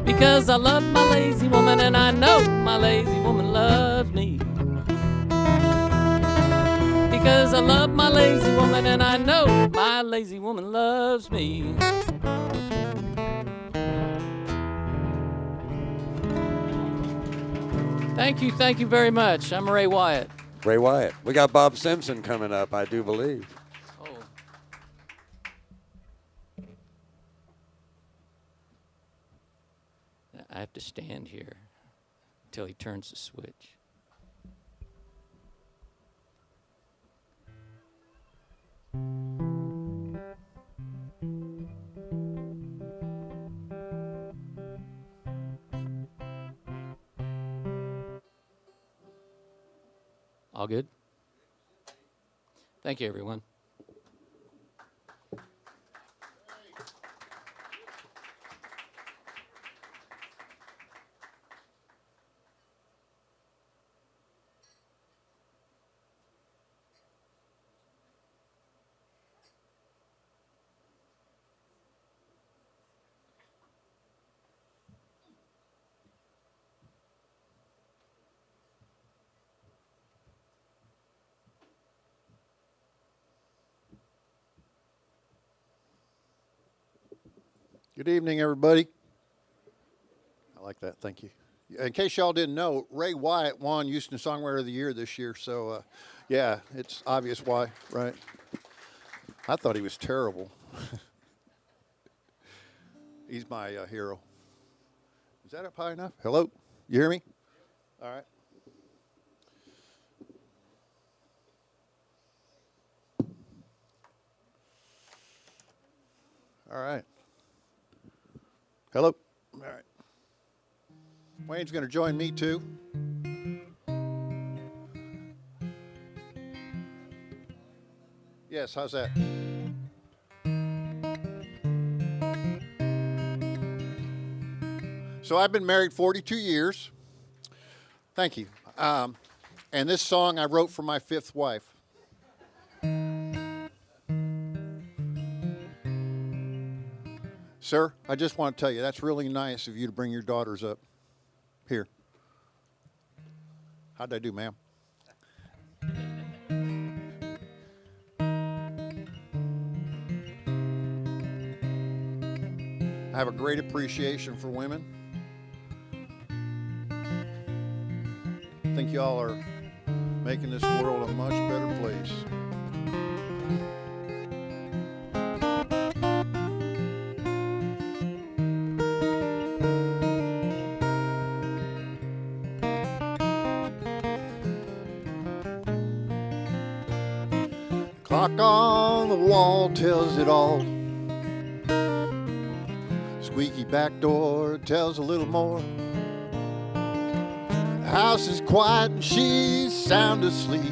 Because I love my lazy woman, and I know my lazy woman loves me. Because I love my lazy woman, and I know my lazy woman loves me. Thank you very much. I'm Ray Wyatt. Ray Wyatt. We got Bob Simpson coming up, I do believe. Oh. I have to stand here until he turns the switch. All good? Thank you, everyone. Good evening, everybody. I like that. Thank you. In case y'all didn't know, Ray Wyatt won Houston Songwriter of the Year this year. So, yeah, it's obvious why, right? I thought he was terrible. He's my hero. Is that up high enough? Hello? You hear me? All right. All right. Hello? All right. Wayne's going to join me too. Yes, how's that? So I've been married 42 years. Thank you. And this song I wrote for my fifth wife. Sir, I just want to tell you, that's really nice of you to bring your daughters up here. How'd I do, ma'am? I have a great appreciation for women. I think y'all are making this world a much better place. Clock on the wall tells it all. Squeaky back door tells a little more. The house is quiet and she's sound asleep.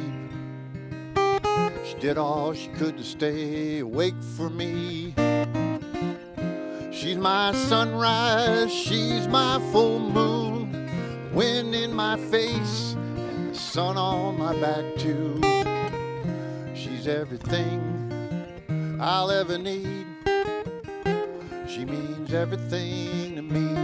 She did all she could to stay awake for me. She's my sunrise, she's my full moon. The wind in my face and the sun on my back too. She's everything I'll ever need. She means everything to me.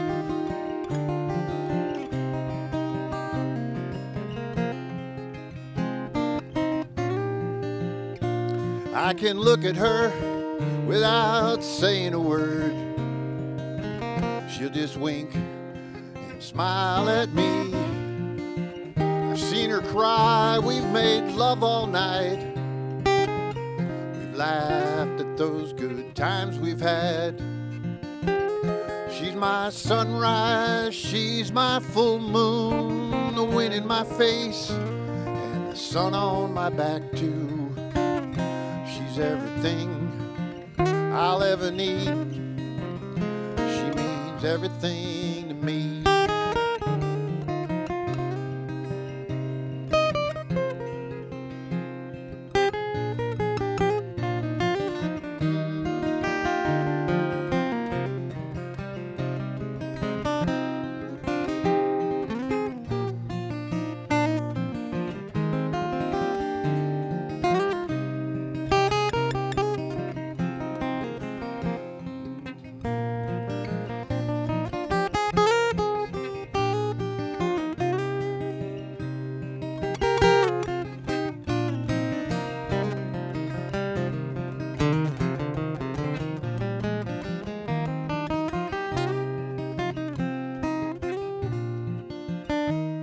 I can look at her without saying a word. She'll just wink and smile at me. I've seen her cry, we've made love all night. We've laughed at those good times we've had. She's my sunrise, she's my full moon, the wind in my face and the sun on my back too. She's everything I'll ever need. She means everything to me.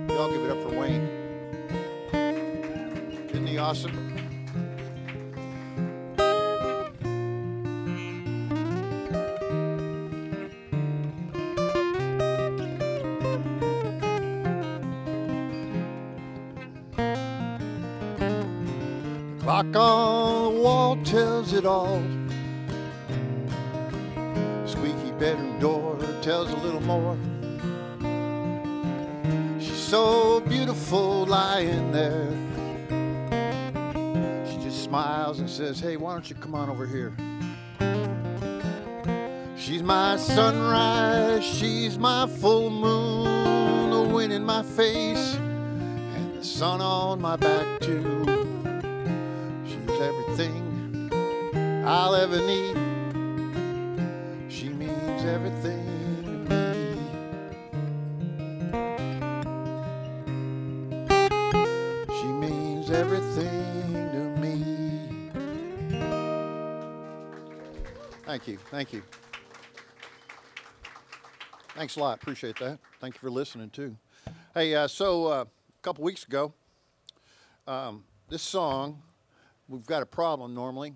Y'all give it up for Wayne. Isn't he awesome? The clock on the wall tells it all. Squeaky bedroom door tells a little more. So beautiful lying there. smiles and says, hey, why don't you come on over here? She's my sunrise, she's my full moon, the wind in my face, and the sun on my back too. She's everything I'll ever need. She means everything to me. She means everything to me. Thank you, thank you. Thanks a lot. Appreciate that. Thank you for listening, too. Hey, a couple weeks ago, this song, we've got a problem normally.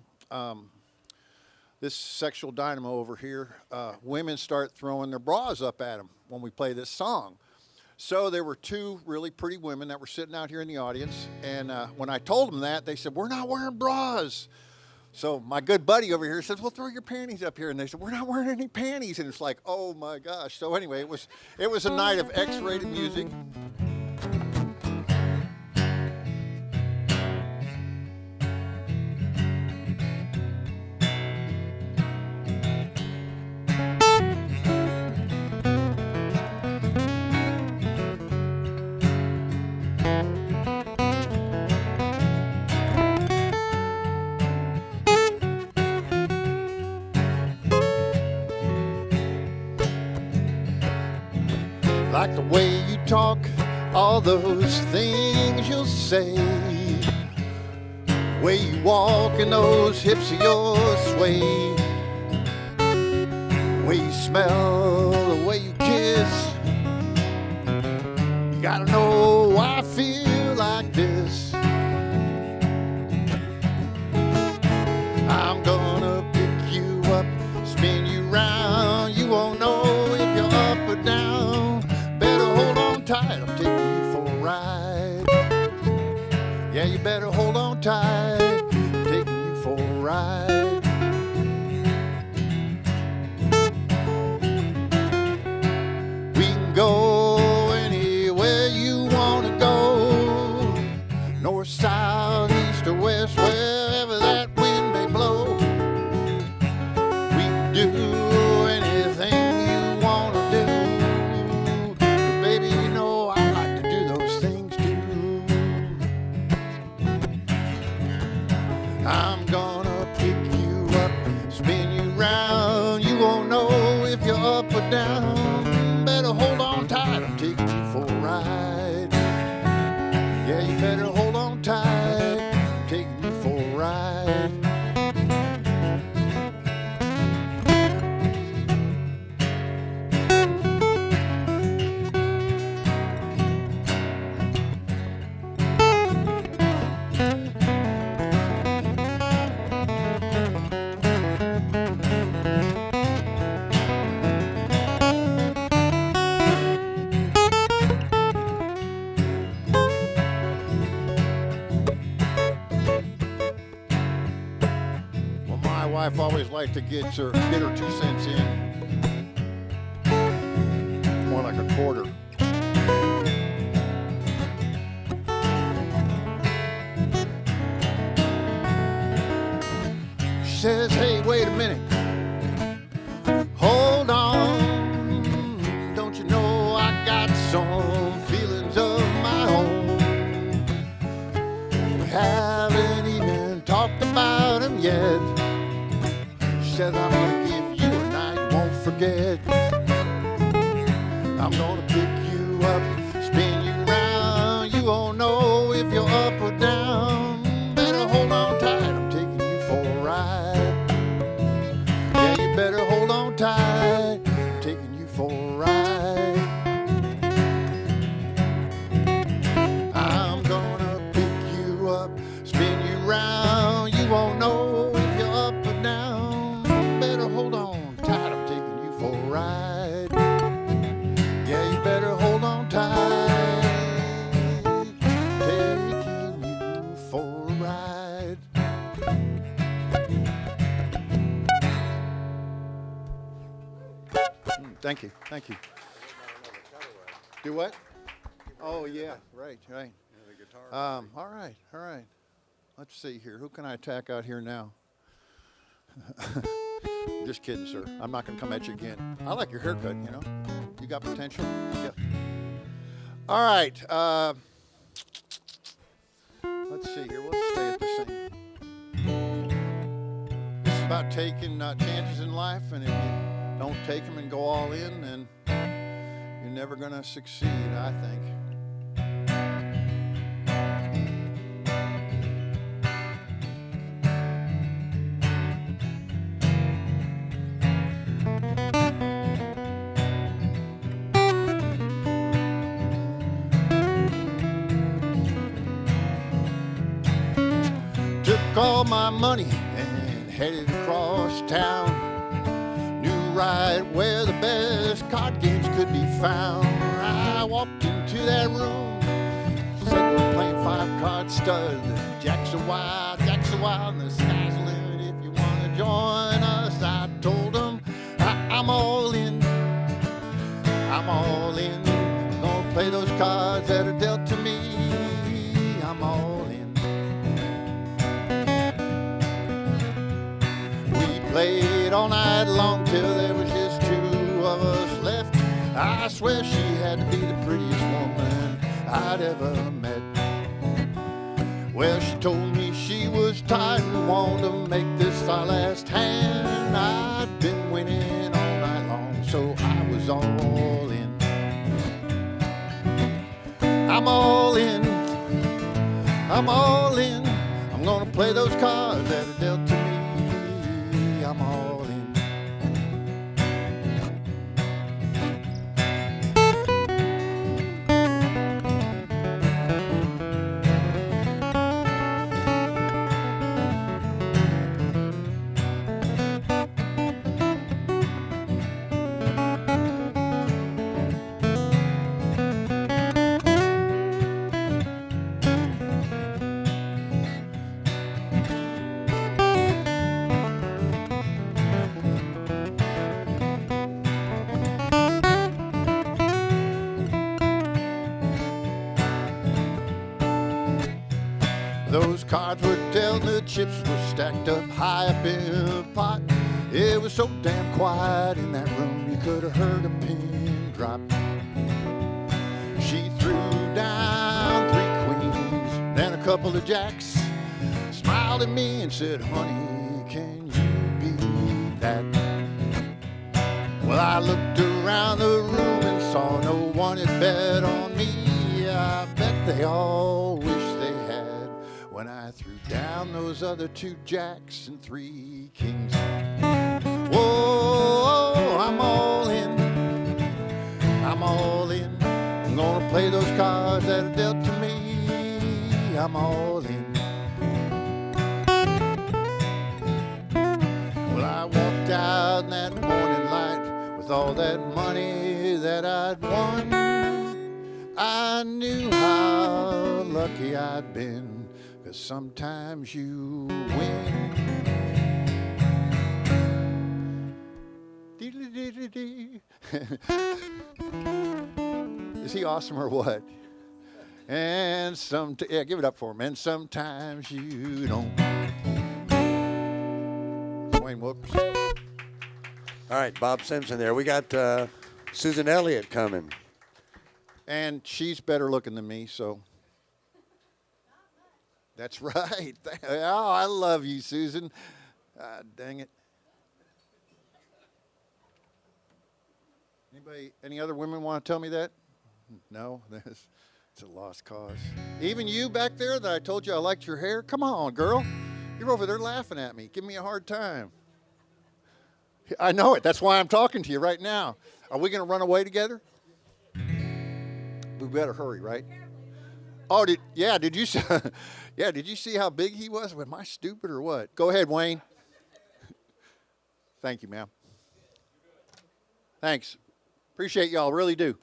This sexual dynamo over here, women start throwing their bras up at them when we play this song. So there were two really pretty women that were sitting out here in the audience, and when I told them that, they said, we're not wearing bras. So my good buddy over here says, well, throw your panties up here. And they said, we're not wearing any panties. And it's like, oh, my gosh. So anyway, it was a night of X-rated music. Like the way you talk, all those things you'll say, the way you walk and those hips of yours sway, the way you smell, the way you kiss. You gotta know why I feel like this. I'm gonna pick you up, spin you round. You won't know if you're up or down. Better hold on tight, I'm taking you for a ride. Yeah, you better hold on tight, I'm taking you for a ride. We can go anywhere you want to go, north, south, east, or west, wherever that wind may blow. We can do anything you want to do. Baby, you know I like to do those things too. I'm gonna pick you up, spin you round. You won't know if you're up or down. Better hold on tight, I'm taking you for a ride. Yeah, you better hold on tight, I'm taking you for a ride. My wife always liked to get her 2 cents in. More like a quarter. She says, hey, wait a minute. Hold on. Don't you know I got some feelings of my own? We haven't even talked about them yet. She says, I'm gonna give you a night you won't forget. I'm gonna pick you up, spin you round. You won't know if you're up or down. Better hold on tight, I'm taking you for a ride. Yeah, you better hold on tight, I'm taking you for a ride. I'm gonna pick you up, spin you round. You won't know if you're up or down. Better hold on tight, I'm taking you for a ride. Yeah, you better hold on tight, taking you for a ride. Thank you, thank you. Do what? Oh yeah, right. All right, all right. Let's see here. Who can I attack out here now? Just kidding, sir. I'm not going to come at you again. I like your haircut, you know. You got potential. Yep. All right. Let's see here. We'll stay at the same. This is about taking chances in life, and if you don't take them and go all in, then you're never going to succeed, I think. Took all my money and headed across town. Knew right where the best card games could be found. I walked into that room, said we're playing 5-card stud. Jack's a wild, and the sky's the limit if you want to join us. I told them I'm all in, I'm all in. Gonna play those cards that are dealt to me. I'm all in. Played all night long till there was just 2 of us left. I swear she had to be the prettiest woman I'd ever met. Well, she told me she was tired and wanted to make this our last hand. I'd been winning all night long, so I was all in. I'm all in, I'm all in. I'm gonna play those cards that are dealt to me. I'm all in. Those cards were dealt, the chips were stacked up high up in a pot. It was so damn quiet in that room, you could have heard a pin drop. She threw down 3 queens, then a couple of jacks, smiled at me and said, honey, can you beat that? Well, I looked around the room and saw no one had bet on me. I bet they all wish they had when I threw down those other 2 jacks and 3 kings. Whoa, I'm all in, I'm all in. I'm gonna play those cards that are dealt to me. I'm all in. Well, I walked out in that morning light with all that money that I'd won. I knew how lucky I'd been, 'cause sometimes you win. Is he awesome or what? And yeah, give it up for him. And sometimes you don't. Wayne Wilkerson. All right, Bob Simpson there. We got Susan Elliott coming. And she's better looking than me, so. That's right. Oh, I love you, Susan. Dang it. Any other women want to tell me that? No? It's a lost cause. Even you back there that I told you I liked your hair? Come on, girl. You're over there laughing at me. Give me a hard time. I know it. That's why I'm talking to you right now. Are we going to run away together? We better hurry, right? Oh, did you see how big he was? Am I stupid or what? Go ahead, Wayne. Thank you, ma'am. Thanks. Appreciate y'all, really do.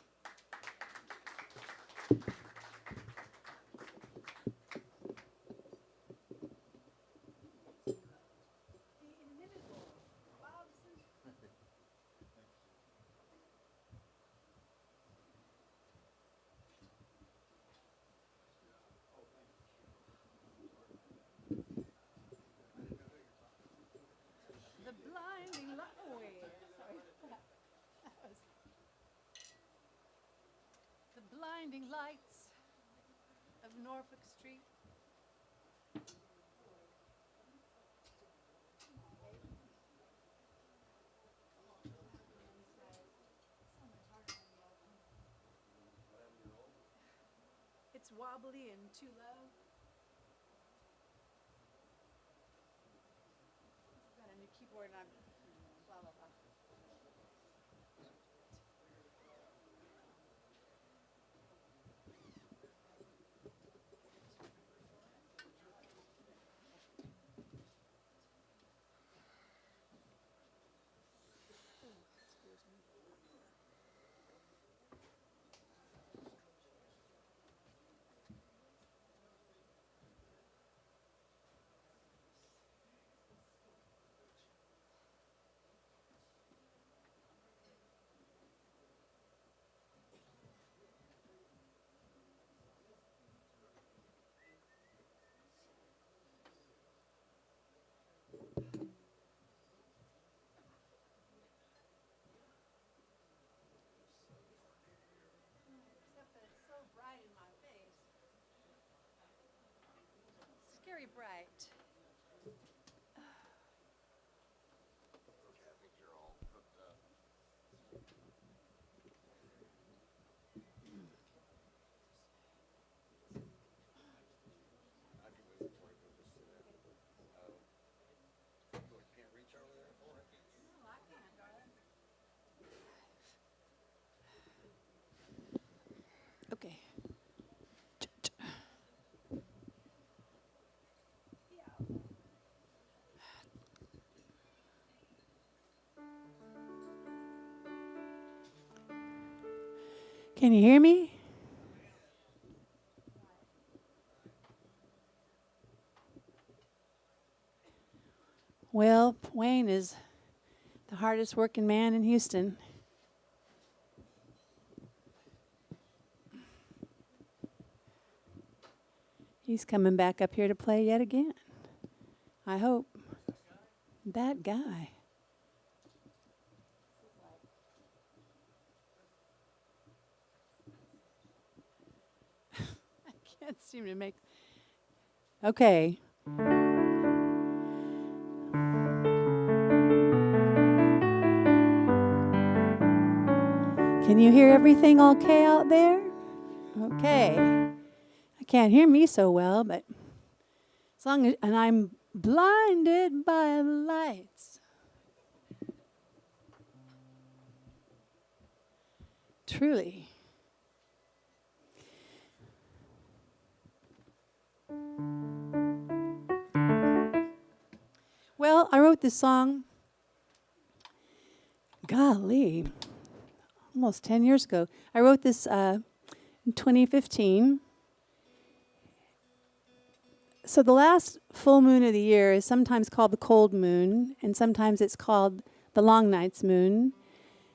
Norfolk Street. It's wobbly and too low. Got a new keyboard and I'm blah blah blah. Except that it's so bright in my face. Scary bright. Okay. Can you hear me? Well, Wayne is the hardest working man in Houston. He's coming back up here to play yet again. I hope. That guy. I can't seem to make. Okay. Can you hear everything okay out there? Okay. I can't hear me so well, but as long as, and I'm blinded by the lights. Truly. Well, I wrote this song, golly, almost 10 years ago. I wrote this in 2015. So the last full moon of the year is sometimes called the cold moon, and sometimes it's called the long night's moon,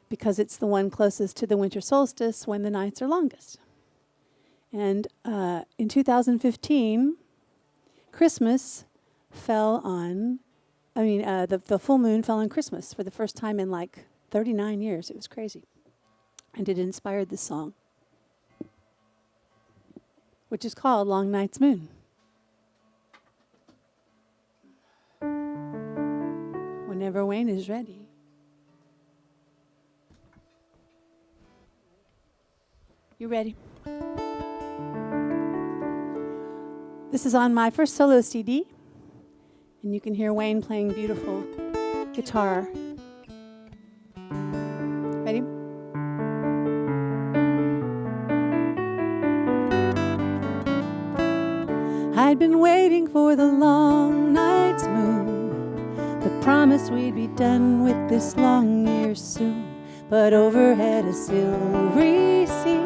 because it's the one closest to the winter solstice when the nights are longest. And in 2015, Christmas fell on, the full moon fell on Christmas for the first time in like 39 years. It was crazy. And it inspired this song, which is called Long Night's Moon. Whenever Wayne is ready. You ready? This is on my first solo CD, and you can hear Wayne playing beautiful guitar. Ready? I'd been waiting for the long night's moon, the promise we'd be done with this long year soon. But overhead a silvery sea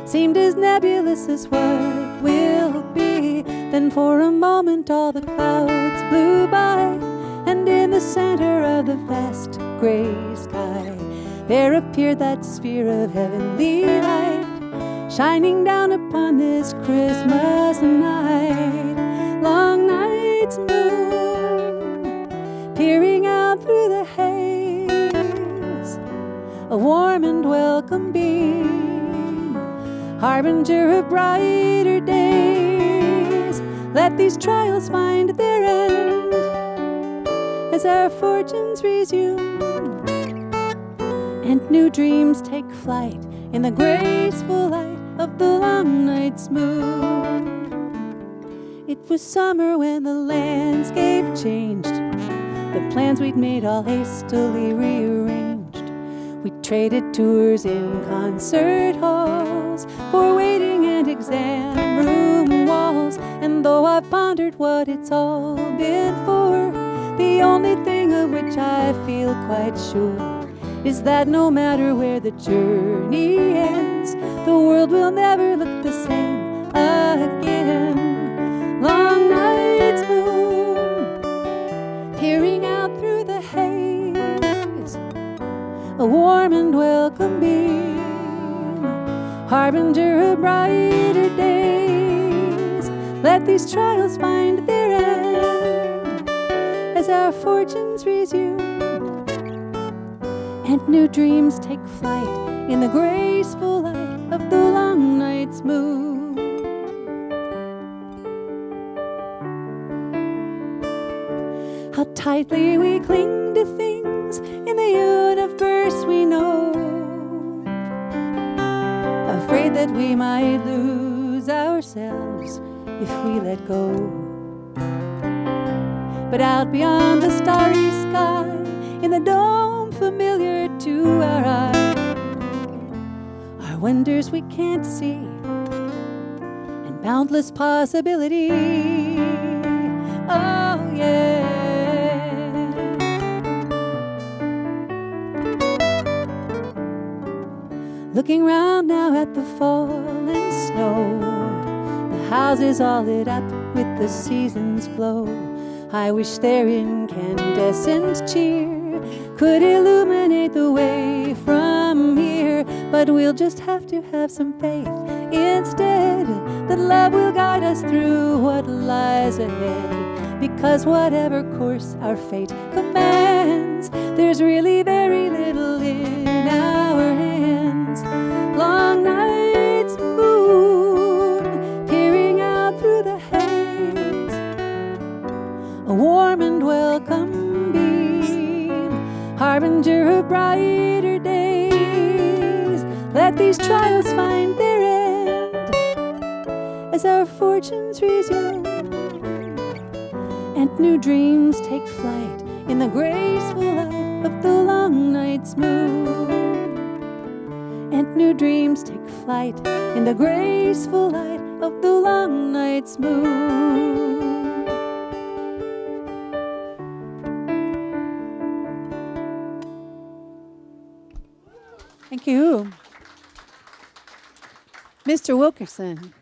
seemed as nebulous as what will be. Then for a moment all the clouds blew by, and in the center of the vast gray sky there appeared that sphere of heavenly light, shining down upon this Christmas night. Long night's moon, peering out through the haze, a warm and welcome beam harbinger of brighter days. Let these trials find their end as our fortunes resume and new dreams take flight in the graceful light of the long night's moon. It was summer when the landscape changed. The plans we'd made all hastily rearranged. We traded tours in concert halls for waiting and exam room walls. And though I've pondered what it's all been for, the only thing of which I feel quite sure is that no matter where the journey ends, the world will never look the same again. Long night's moon, peering out through the haze, a warm and welcome beam, harbinger of brighter days. Let these trials find their end as our fortunes resume and new dreams take flight in the graceful light of the long night's moon. How tightly we cling to things in the universe we know, afraid that we might lose ourselves if we let go. But out beyond the starry sky, in the dome familiar to our eye, are wonders we can't see and boundless possibility. Oh yeah. Looking round now at the fallen snow, the houses all lit up with the season's glow. I wish their incandescent cheer could illuminate the way from here, but we'll just have to have some faith instead that love will guide us through what lies ahead. Because whatever course our fate commands, there's really very little in our hands. Long night's moon, peering out through the haze, a warm and welcome beam, harbinger of brighter days. Let these trials find their end as our fortunes resume and new dreams take flight in the graceful light of the long night's moon. And new dreams take flight in the graceful light of the long night's moon. Thank you. Mr. Wilkerson.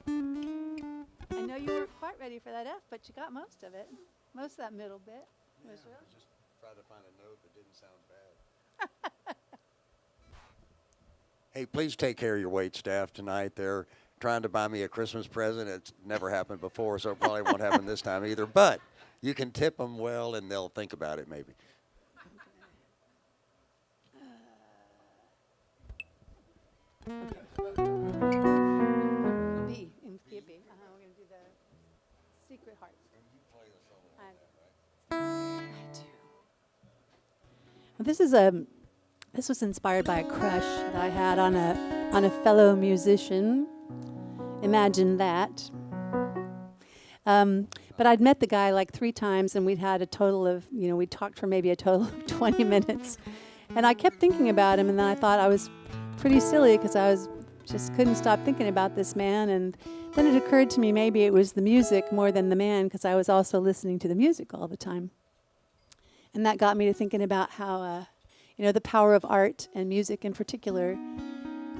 I know you weren't quite ready for that F, but you got most of it. Most of that middle bit. Yeah, I just tried to find a note that didn't sound bad. Hey, please take care of your wait staff tonight. They're trying to buy me a Christmas present. It's never happened before, so it probably won't happen this time either. But you can tip them well, and they'll think about it maybe. B, in key of B. We're going to do the Secret Heart. I do. Well, this was inspired by a crush that I had on a fellow musician. Imagine that. But I'd met the guy like 3 times, and we'd had a total of, we talked for maybe a total of 20 minutes. And I kept thinking about him, and then I thought I was pretty silly because I just couldn't stop thinking about this man. And then it occurred to me maybe it was the music more than the man, because I was also listening to the music all the time. And that got me to thinking about how, the power of art and music in particular,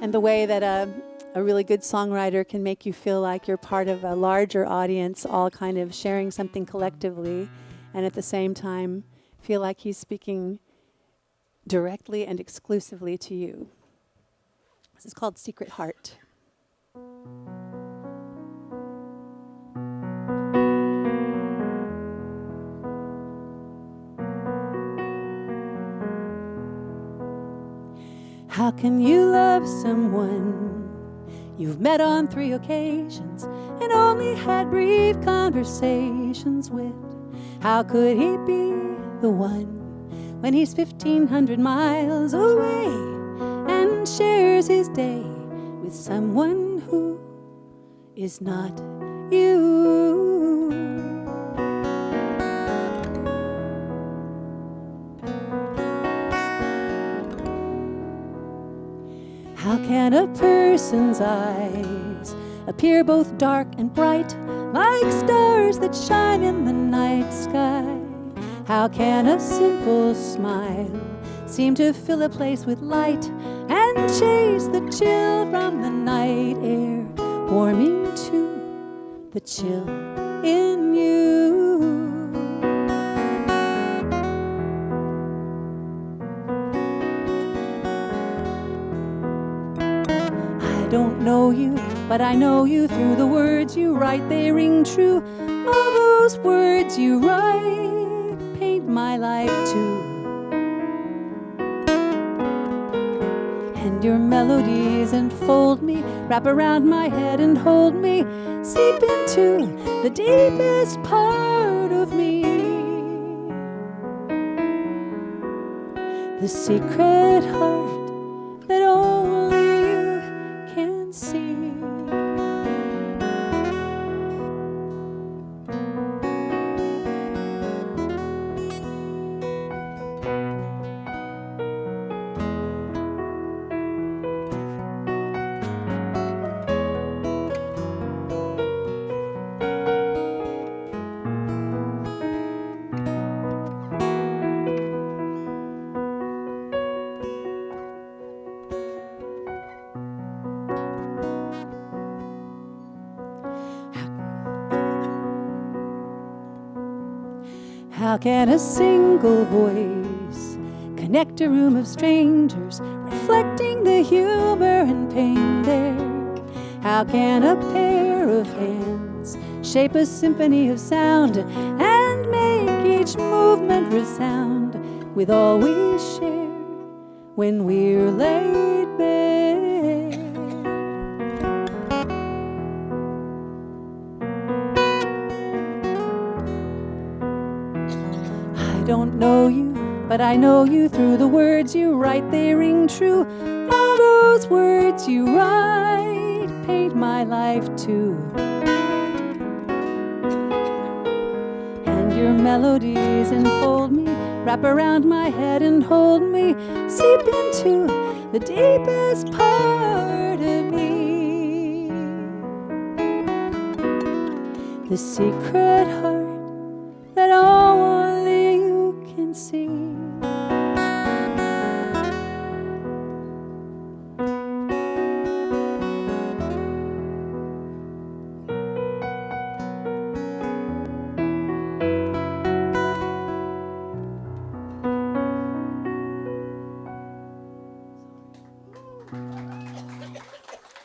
and the way that a really good songwriter can make you feel like you're part of a larger audience, all kind of sharing something collectively, and at the same time feel like he's speaking directly and exclusively to you. This is called Secret Heart. How can you love someone you've met on 3 occasions and only had brief conversations with? How could he be the one when he's 1,500 miles away and shares his day with someone who is not you? How can a person's eyes appear both dark and bright, like stars that shine in the night sky? How can a simple smile seem to fill a place with light and chase the chill from the night air, warming to the chill in you? I don't know you, but I know you through the words you write. They ring true. All those words you write paint my life too. And your melodies enfold me, wrap around my head and hold me, seep into the deepest part of me. The secret heart that only you can see. How can a single voice connect a room of strangers, reflecting the humor and pain there? How can a pair of hands shape a symphony of sound and make each movement resound with all we share when we're laid bare? I don't know you, but I know you through the words you write. They ring true. All those words you write paint my life too. And your melodies enfold me, wrap around my head and hold me, seep into the deepest part of me. The secret heart that only you can see.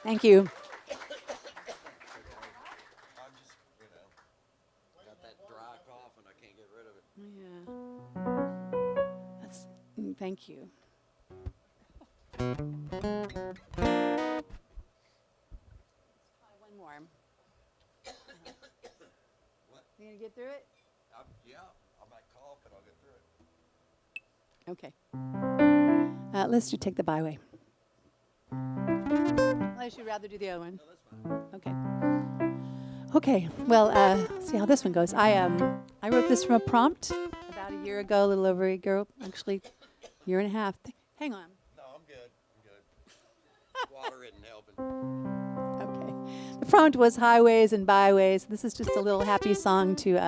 Thank you. Got that dry cough and I can't get rid of it. Yeah. Thank you. One more. What? You gonna get through it? Yeah, I might cough, but I'll get through it. Okay. Let's do Take the Byway. Unless you'd rather do the other one. No, that's fine. Okay. Okay. Well, see how this one goes. I wrote this from a prompt about a year ago, a little over a year, actually, year and a half. Hang on. No, I'm good. I'm good. Water isn't helping. Okay. The prompt was highways and byways. This is just a little happy song to,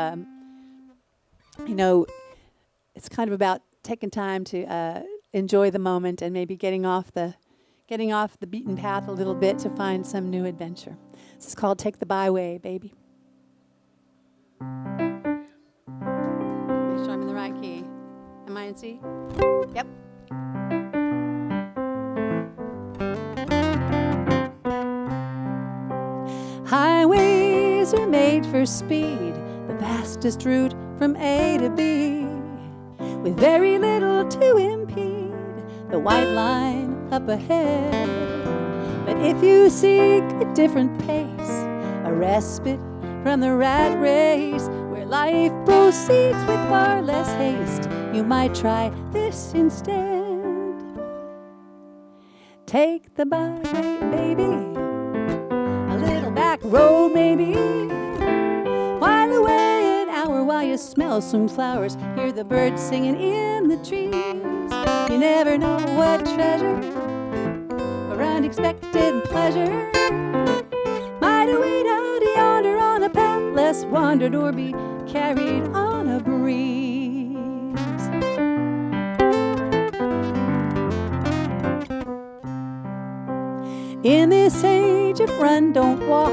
it's kind of about taking time to enjoy the moment and maybe getting off the beaten path a little bit to find some new adventure. This is called Take the Byway, baby. Make sure I'm in the right key. Am I in C? Yep. Highways are made for speed, the fastest route from A to B, with very little to impede the white line up ahead. But if you seek a different pace, a respite from the rat race, where life proceeds with far less haste, you might try this instead. Take the byway, baby, a little back road, maybe. While away an hour while you smell some flowers, hear the birds singing in the trees. You never know what treasure or unexpected pleasure might await out yonder on a path less wandered or be carried on a breeze. In this age of run, don't walk,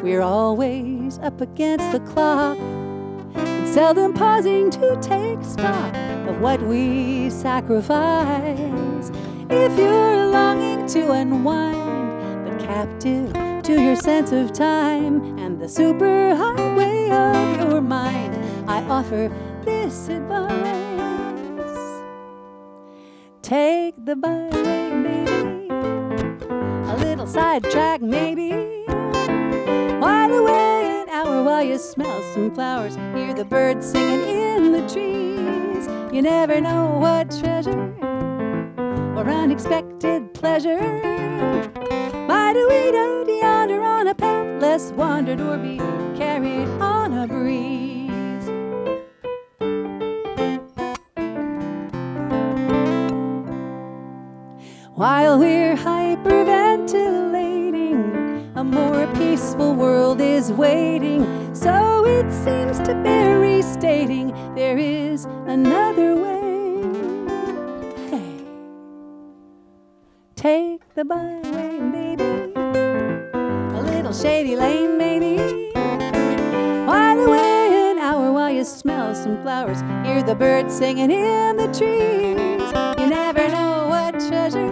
we're always up against the clock, and seldom pausing to take stock of what we sacrifice. If you're longing to unwind, but captive to your sense of time and the superhighway of your mind, I offer this advice. Take the byway, baby, a little sidetrack maybe. While away an hour while you smell some flowers, hear the birds singing in the trees. You never know what treasure or unexpected pleasure might await out yonder on a path less wandered or be carried on a breeze. While we're hyperventilating, a more peaceful world is waiting. So it seems to bear restating, there is another way. Hey, take the byway, baby, a little shady lane, maybe. While away an hour while you smell some flowers, hear the birds singing in the trees. You never know what treasure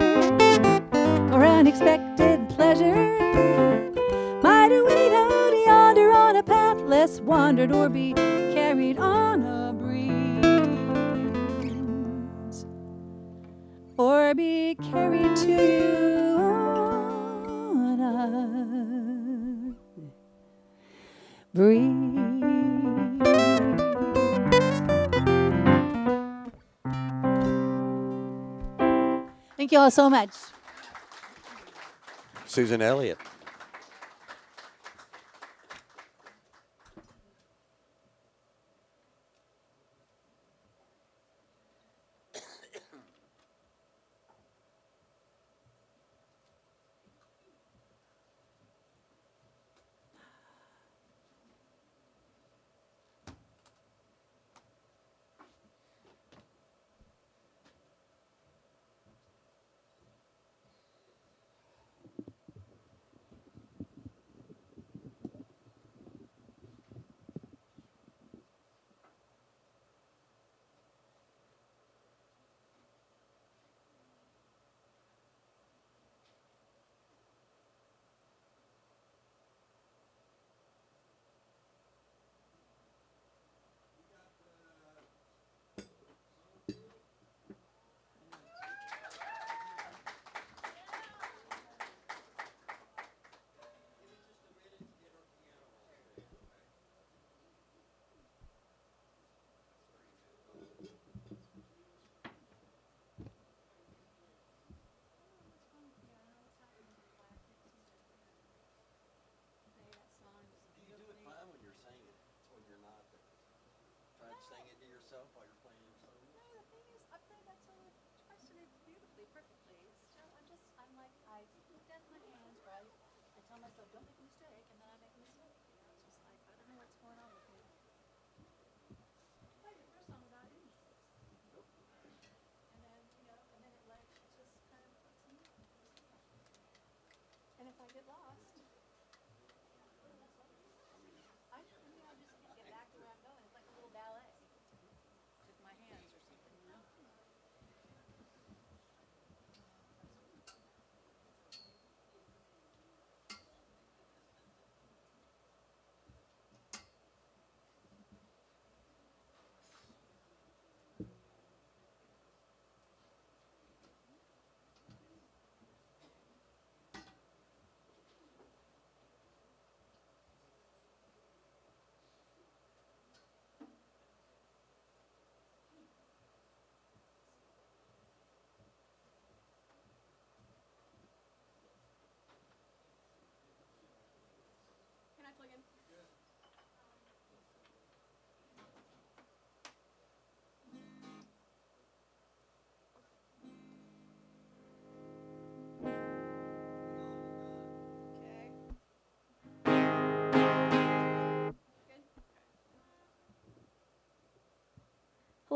or unexpected pleasure might await out yonder on a path less wandered or be carried on a breeze, or be carried to you on a breeze. Thank you all so much. Susan Elliott.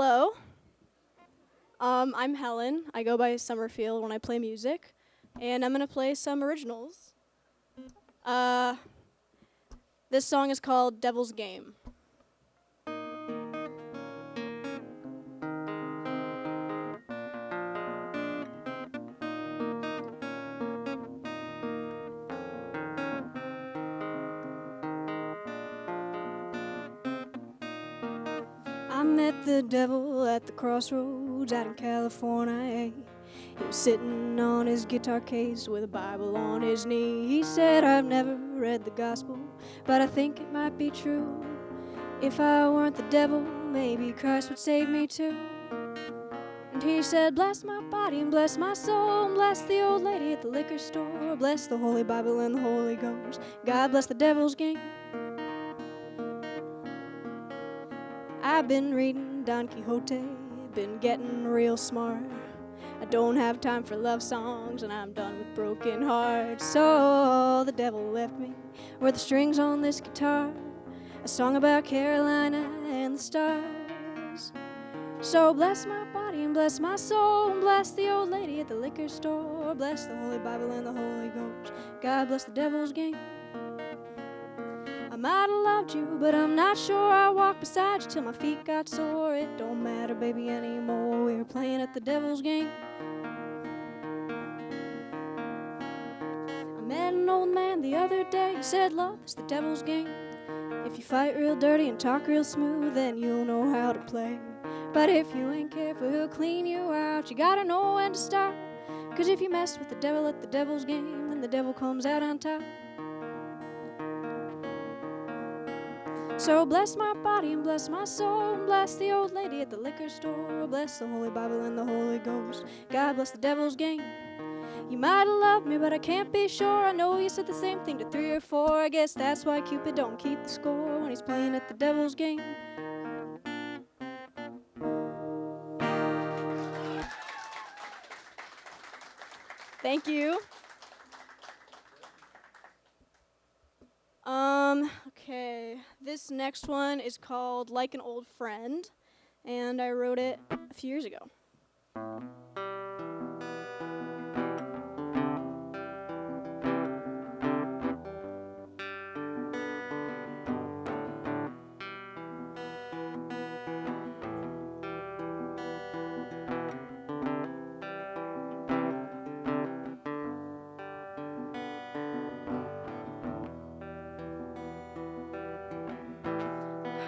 Hello. I'm Helen. I go by Summerfield when I play music, and I'm gonna play some originals. This song is called Devil's Game. I met the devil at the crossroads out in California. He was sitting on his guitar case with a Bible on his knee. He said, I've never read the gospel, but I think it might be true. If I weren't the devil, maybe Christ would save me too. And he said, bless my body and bless my soul, and bless the old lady at the liquor store, bless the Holy Bible and the Holy Ghost. God bless the devil's game. I've been reading Don Quixote, been getting real smart. I don't have time for love songs, and I'm done with broken hearts. So the devil left me where the strings on this guitar, a song about Carolina and the stars. So bless my body and bless my soul, and bless the old lady at the liquor store, bless the Holy Bible and the Holy Ghost. God bless the devil's game. I might have loved you, but I'm not sure. I walked beside you till my feet got sore. It don't matter, baby, anymore. We were playing at the devil's game. I met an old man the other day. He said love is the devil's game. If you fight real dirty and talk real smooth, then you'll know how to play. But if you ain't careful, he'll clean you out. You gotta know when to start, 'cause if you mess with the devil at the devil's game, then the devil comes out on top. So bless my body and bless my soul, and bless the old lady at the liquor store, bless the Holy Bible and the Holy Ghost. God bless the devil's game. You might have loved me, but I can't be sure. I know you said the same thing to 3 or 4. I guess that's why Cupid don't keep the score when he's playing at the devil's game. Thank you. Okay, this next one is called Like an Old Friend, and I wrote it a few years ago.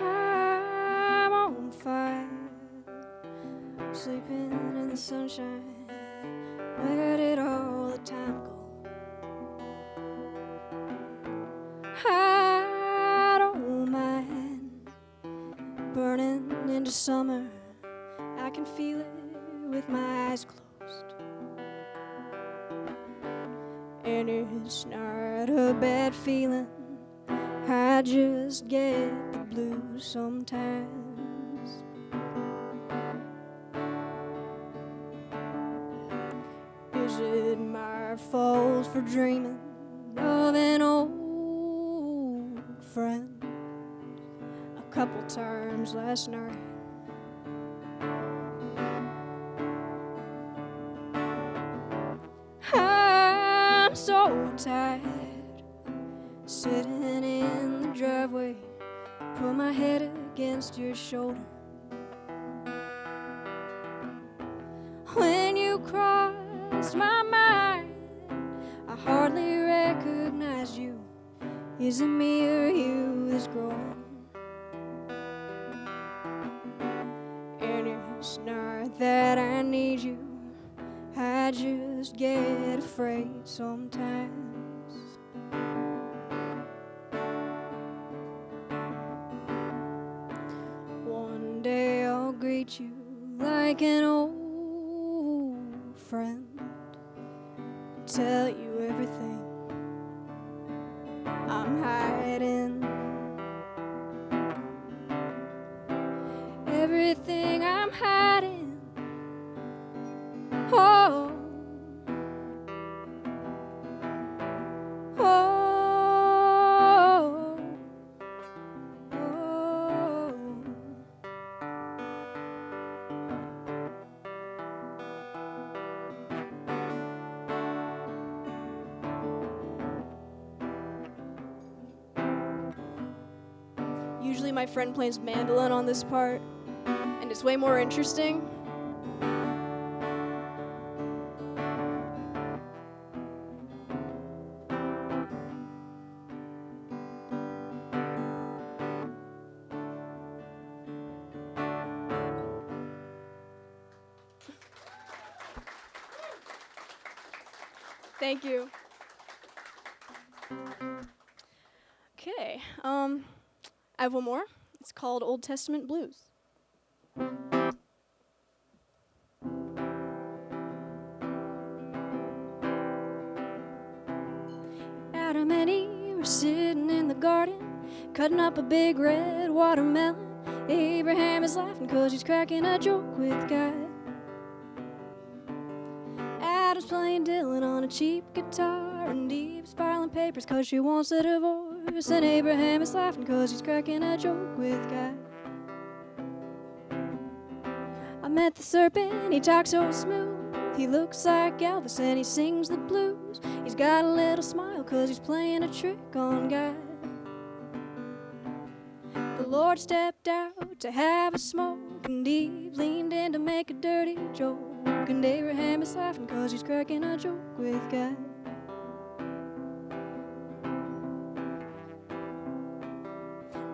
I'm on fire, sleeping in the sunshine. Where did all the time go? I don't mind burning into summer. I can feel it with my eyes closed. And it's not a bad feeling, I just get the blues sometimes. Is it my fault for dreaming of an old friend? A couple times last night, I'm so tired, sitting in the driveway, put my head against your shoulder. When you crossed my mind, I hardly recognized you. Is it me or you that's growing? And it's not that I need you, I just get afraid sometimes. One day I'll greet you like an old friend, tell you everything I'm hiding, everything I'm hiding. Oh, oh, oh. usually my friend plays mandolin on this part, and it's way more interesting. Thank you. Okay, I have one more. It's called Old Testament Blues. Adam and Eve were sitting in the garden, cutting up a big red watermelon. Abraham is laughing 'cause he's cracking a joke with God. Adam's playing Dylan on a cheap guitar, and Eve's filing papers 'cause she wants a divorce. And Abraham is laughing 'cause he's cracking a joke with God. I met the serpent, he talks so smooth. He looks like Elvis and he sings the blues. He's got a little smile 'cause he's playing a trick on God. The Lord stepped out to have a smoke, and Eve leaned in to make a dirty joke. And Abraham is laughing 'cause he's cracking a joke with God.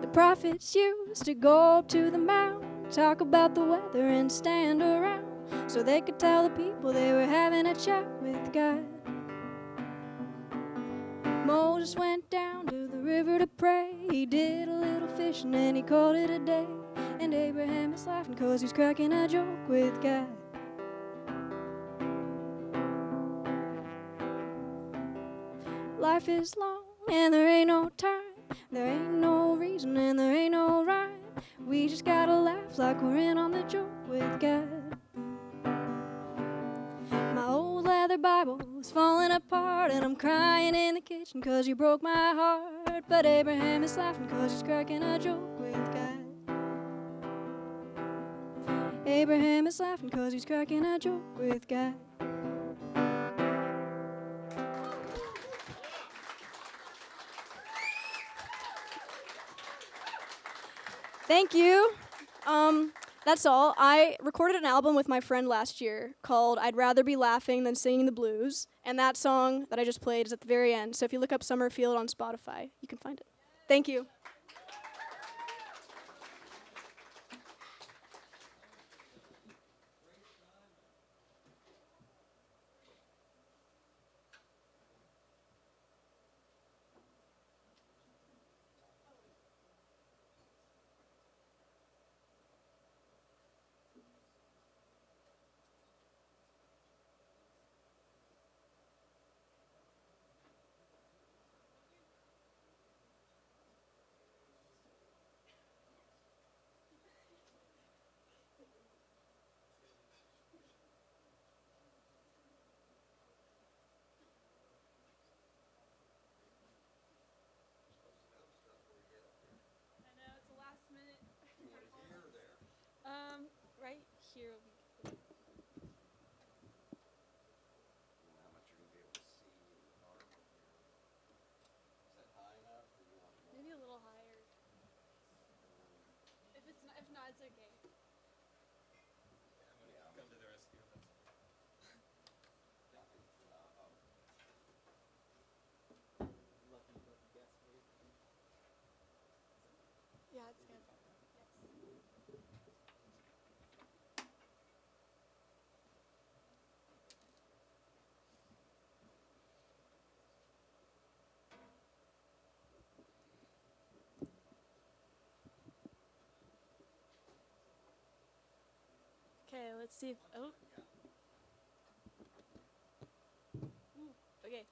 The prophets used to go up to the mount, talk about the weather and stand around, so they could tell the people they were having a chat with God. Moses went down to the river to pray. He did a little fishing and he called it a day. And Abraham is laughing 'cause he's cracking a joke with God. Life is long and there ain't no time. There ain't no reason and there ain't no rhyme. We just gotta laugh like we're in on the joke with God. My old leather Bible is falling apart, and I'm crying in the kitchen 'cause you broke my heart. But Abraham is laughing 'cause he's cracking a joke with God. Abraham is laughing 'cause he's cracking a joke with God. Thank you. That's all. I recorded an album with my friend last year called I'd Rather Be Laughing Than Singing the Blues, and that song that I just played is at the very end. So if you look up Summerfield on Spotify, you can find it. Thank you. Right here. Maybe a little higher. If not, it's okay. Yeah, it's good. Okay, let's see if, oh. Ooh, okay.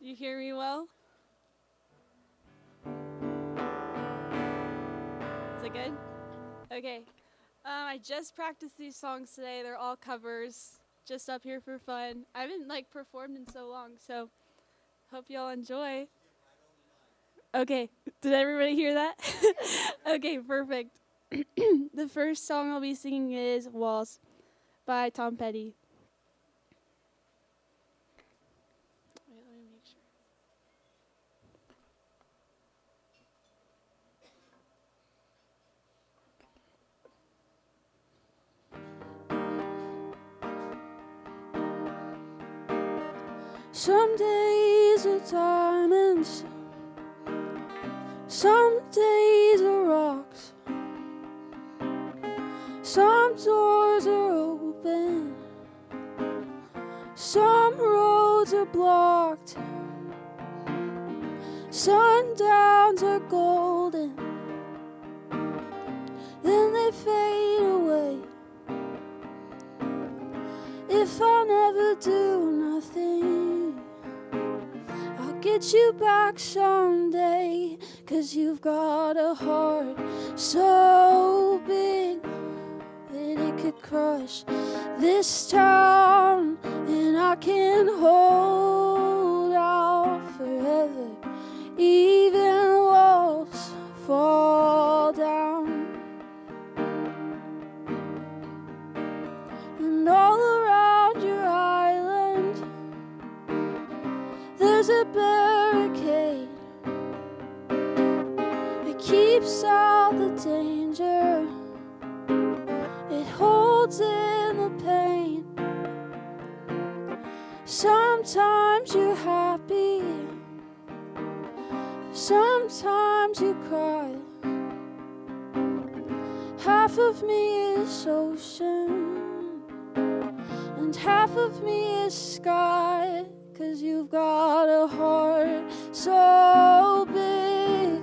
You hear me well? Is it good? Okay. I just practiced these songs today. They're all covers, just up here for fun. I haven't performed in so long, so hope y'all enjoy. Okay, did everybody hear that? Okay, perfect. The first song I'll be singing is Walls by Tom Petty. Wait, let me make sure. Some days are diamonds, some days are rocks. Some doors are open, some roads are blocked. Sundowns are golden, then they fade away. If I never do nothing, I'll get you back someday. 'Cause you've got a heart so big that it could crush this town, and I can hold out forever. Even walls fall down, and all around your island there's a barricade. It keeps out the danger, it holds in the pain. Sometimes you're happy, sometimes you cry. Half of me is ocean, and half of me is sky. 'Cause you've got a heart so big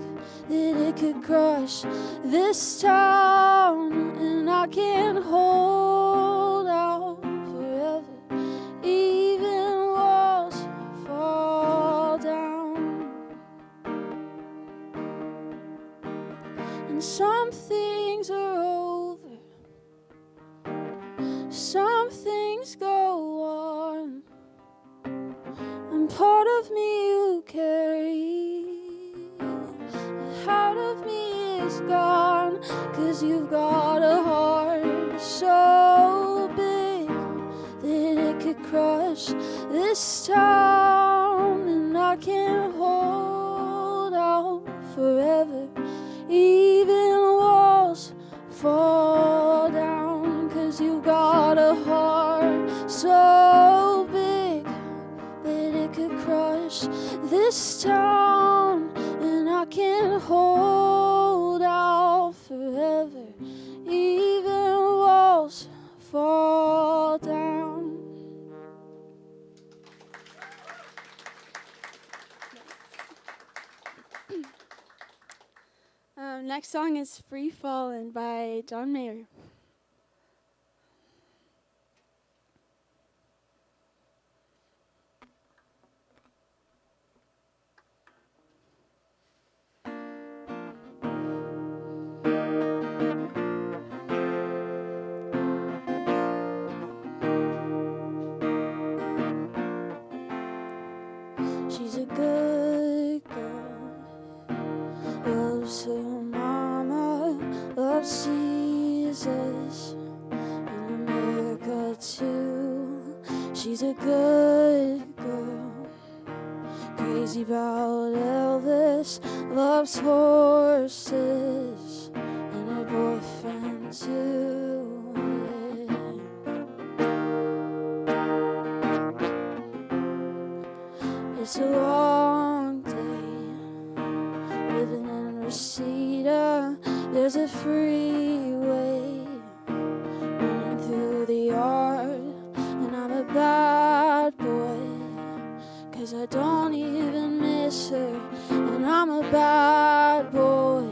that it could crush this town, and I can hold out forever. Even walls fall down, and some things are over, some things go on, and part of me you carry, the heart of me is gone. 'Cause you've got a heart so big that it could crush this town, and I can hold out forever. Even walls fall down. 'Cause you've got a heart so big that it could crush this town, and I can hold out forever. Even walls fall down. Next song is Free Fallin' by John Mayer. She's a good girl, loves her mama, loves Jesus, and America too. She's a good girl, crazy about Elvis, loves horses, and her boyfriend too. It's a long day living in Reseda. There's a freeway running through the yard, and I'm a bad boy, 'cause I don't even miss her. And I'm a bad boy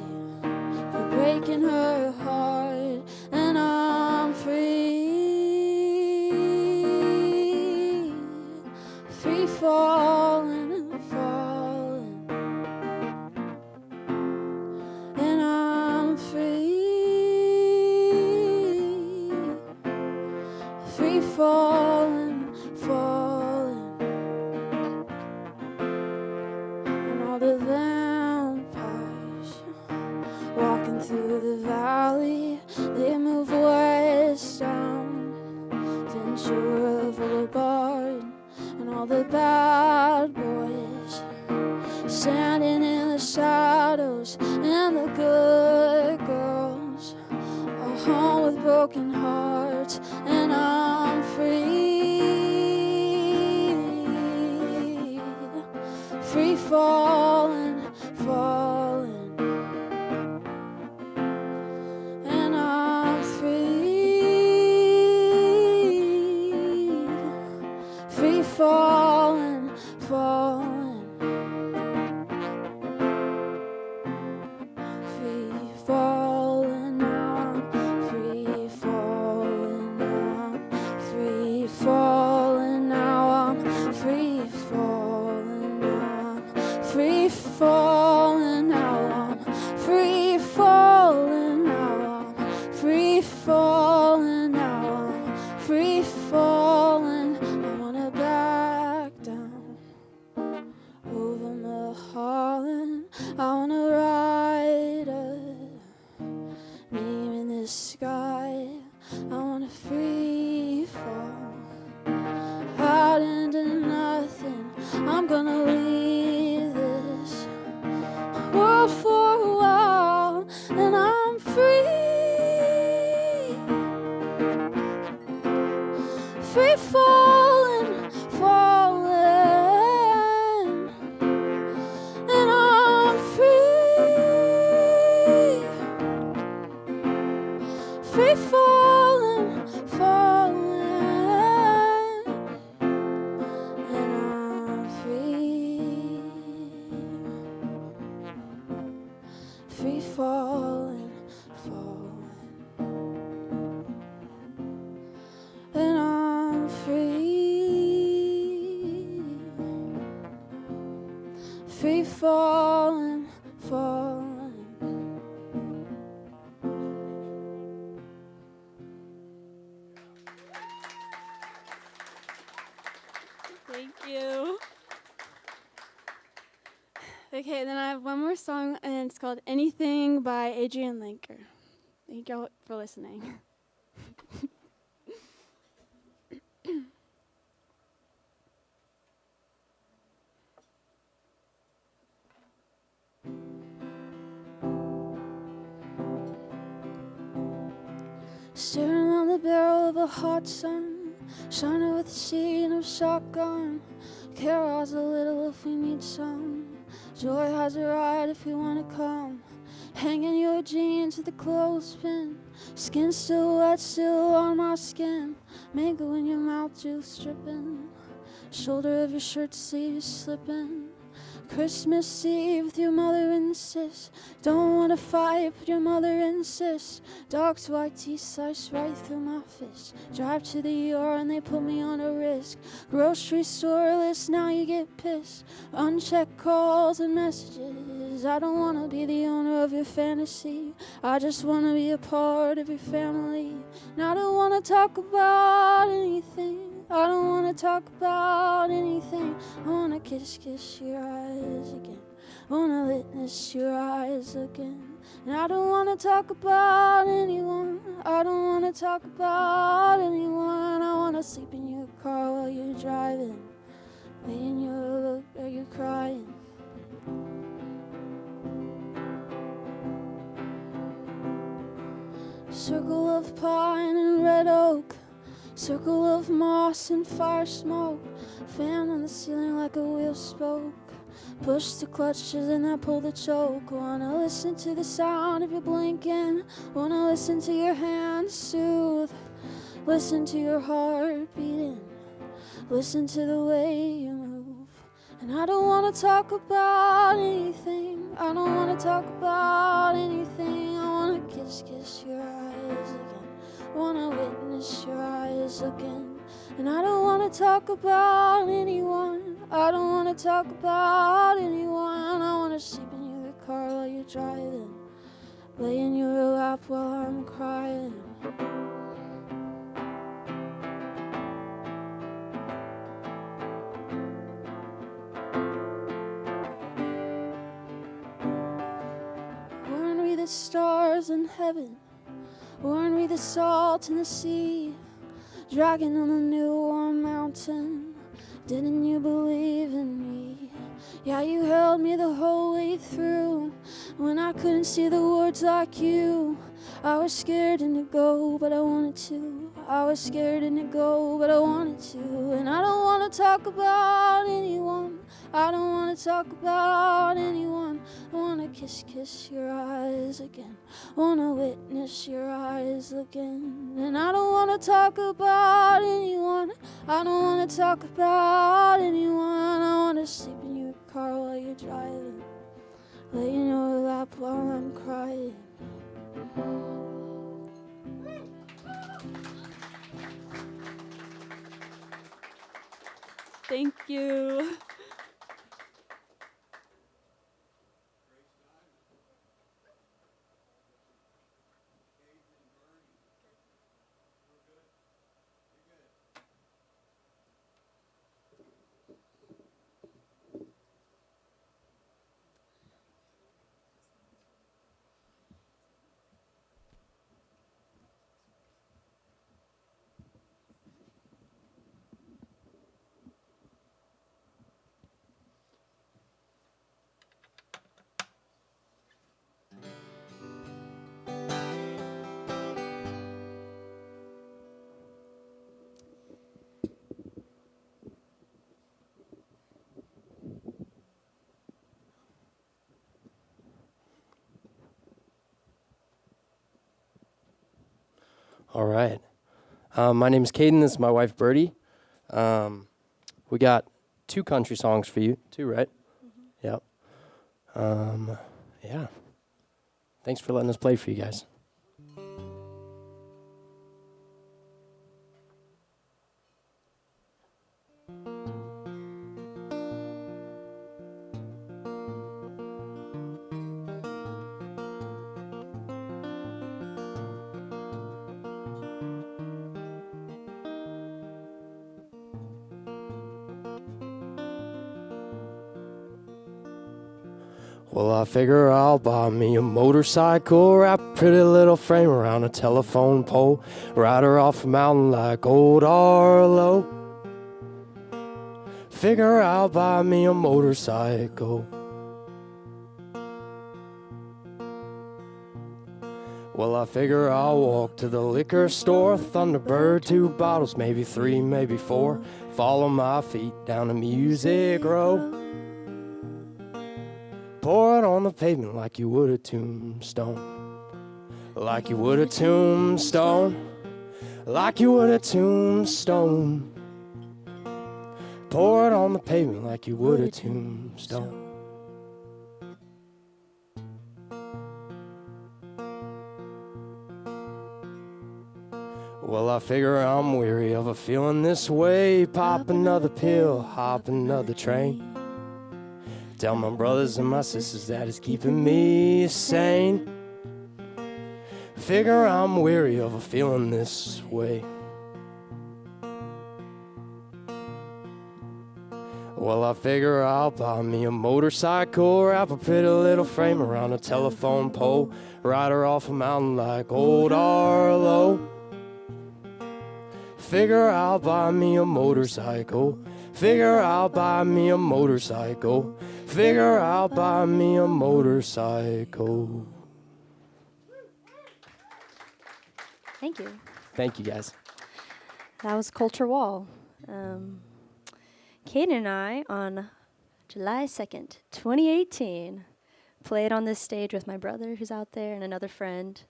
for breaking her heart, and I'm free, free falling and falling, and I'm free, free falling, falling, and all the vampires walking through the valley, they move west down Ventura Boulevard, and all the bad boys standing in the shadows, and the good girls are home with broken hearts, and I'm free, free falling, falling, and I'm free, free falling, falling, and I'm free, free falling, falling, and I'm free, free falling, falling. Thank you. Okay, then I have one more song, and it's called Anything by Adrian Linker. Thank y'all for listening. Staring on the barrel of a hot sun, shining with a sheen of shotgun. Carols a little if we need some. Joy has a ride if we wanna come. Hanging your jeans with a clothespin. Skin still wet, still on my skin. Mango in your mouth, juice dripping. Shoulder of your shirt sleeve slipping. Christmas Eve with your mother insists. Don't wanna fight, but your mother insists. Dark white teeth slice right through my fist. Drive to the ER and they put me on a risk. Grocery store list, now you get pissed. Unchecked calls and messages. I don't wanna be the owner of your fantasy. I just wanna be a part of your family. And I don't wanna talk about anything. I don't wanna talk about anything. I wanna kiss your eyes again. I wanna witness your eyes again. And I don't wanna talk about anyone. I don't wanna talk about anyone. I wanna sleep in your car while you're driving. Lay in your look while you're crying. Circle of pine and red oak. Circle of moss and fire smoke. Fan on the ceiling like a wheel spoke. Push the clutches and I pull the choke. Wanna listen to the sound of your blinking. Wanna listen to your hands soothe. Listen to your heart beating. Listen to the way you move. And I don't wanna talk about anything. I don't wanna talk about anything. I wanna kiss your eyes again. Wanna witness your eyes again. And I don't wanna talk about anyone. I don't wanna talk about anyone. I wanna sleep in your car while you're driving. Lay in your lap while I'm crying. Weren't we the stars in heaven? Weren't we the salt in the sea? Dragging on the new warm mountain. Didn't you believe in me? Yeah, you held me the whole way through. When I couldn't see the words like you. I was scared and to go, but I wanted to. I was scared and to go, but I wanted to. And I don't want to talk about anyone. I don't want to talk about anyone. I want to kiss your eyes again. I want to witness your eyes again. And I don't want to talk about anyone. I don't want to talk about anyone. I want to sleep in your car while you're driving. Lay in your lap while I'm crying. Thank you. All right. My name's Caden. This is my wife, Birdie. We got 2 country songs for you. 2, right? Mm-hmm. Yep. Yeah. Thanks for letting us play for you guys. Well, I figure I'll buy me a motorcycle, wrap a pretty little frame around a telephone pole, ride her off a mountain like old Arlo. Figure I'll buy me a motorcycle. Well, I figure I'll walk to the liquor store, Thunderbird, 2 bottles, maybe 3, maybe 4, follow my feet down the music row. Pour it on the pavement like you would a tombstone. Like you would a tombstone. Like you would a tombstone. Pour it on the pavement like you would a tombstone. Well, I figure I'm weary of a feeling this way. Pop another pill, hop another train. Tell my brothers and my sisters that it's keeping me sane. Figure I'm weary of a feeling this way. Well, I figure I'll buy me a motorcycle, wrap a pretty little frame around a telephone pole, ride her off a mountain like old Arlo. Figure I'll buy me a motorcycle. Figure I'll buy me a motorcycle. Figure I'll buy me a motorcycle. Thank you. Thank you, guys. That was Culture Wall. Caden and I, on July 2nd, 2018, played on this stage with my brother, who's out there, and another friend.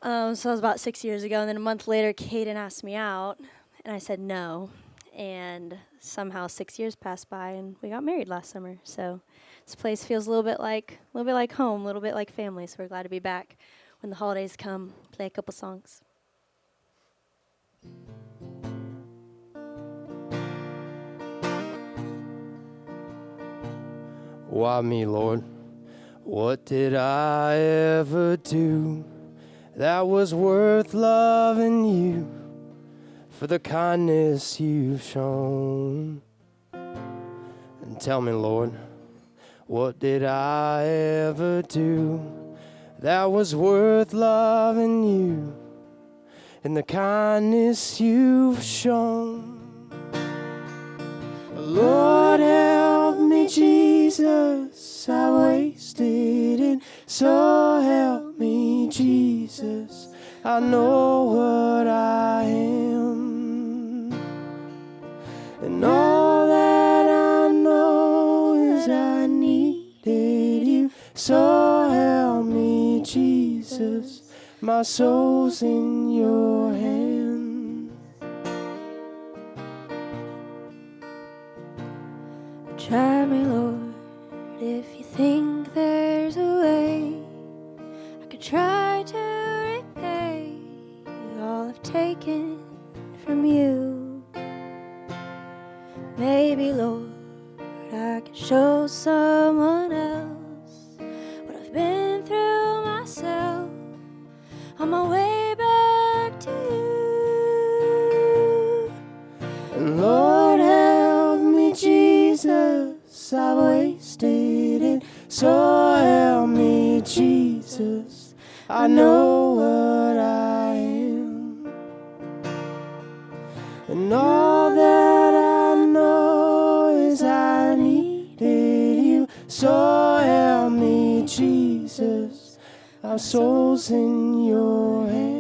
So that was about 6 years ago, and then a month later, Caden asked me out, and I said no. And somehow 6 years passed by, and we got married last summer. So this place feels a little bit like home, a little bit like family. So we're glad to be back when the holidays come. Play a couple songs. Why me, Lord? What did I ever do that was worth loving you? For the kindness you've shown. And tell me, Lord, what did I ever do that was worth loving you and the kindness you've shown? Lord, help me, Jesus, I wasted it, so help me, Jesus, I know what I am. And all that I know is I needed you. So help me, Jesus. My soul's in your hands. Try me, Lord, if you think there's a way I could try to repay all I've taken from you. Maybe, Lord, I could show someone else what I've been through myself on my way back to you. And Lord, help me, Jesus, I wasted it, so help me, Jesus, I know what I am. And all that I know is I needed you. So help me, Jesus. Our soul's in your hand.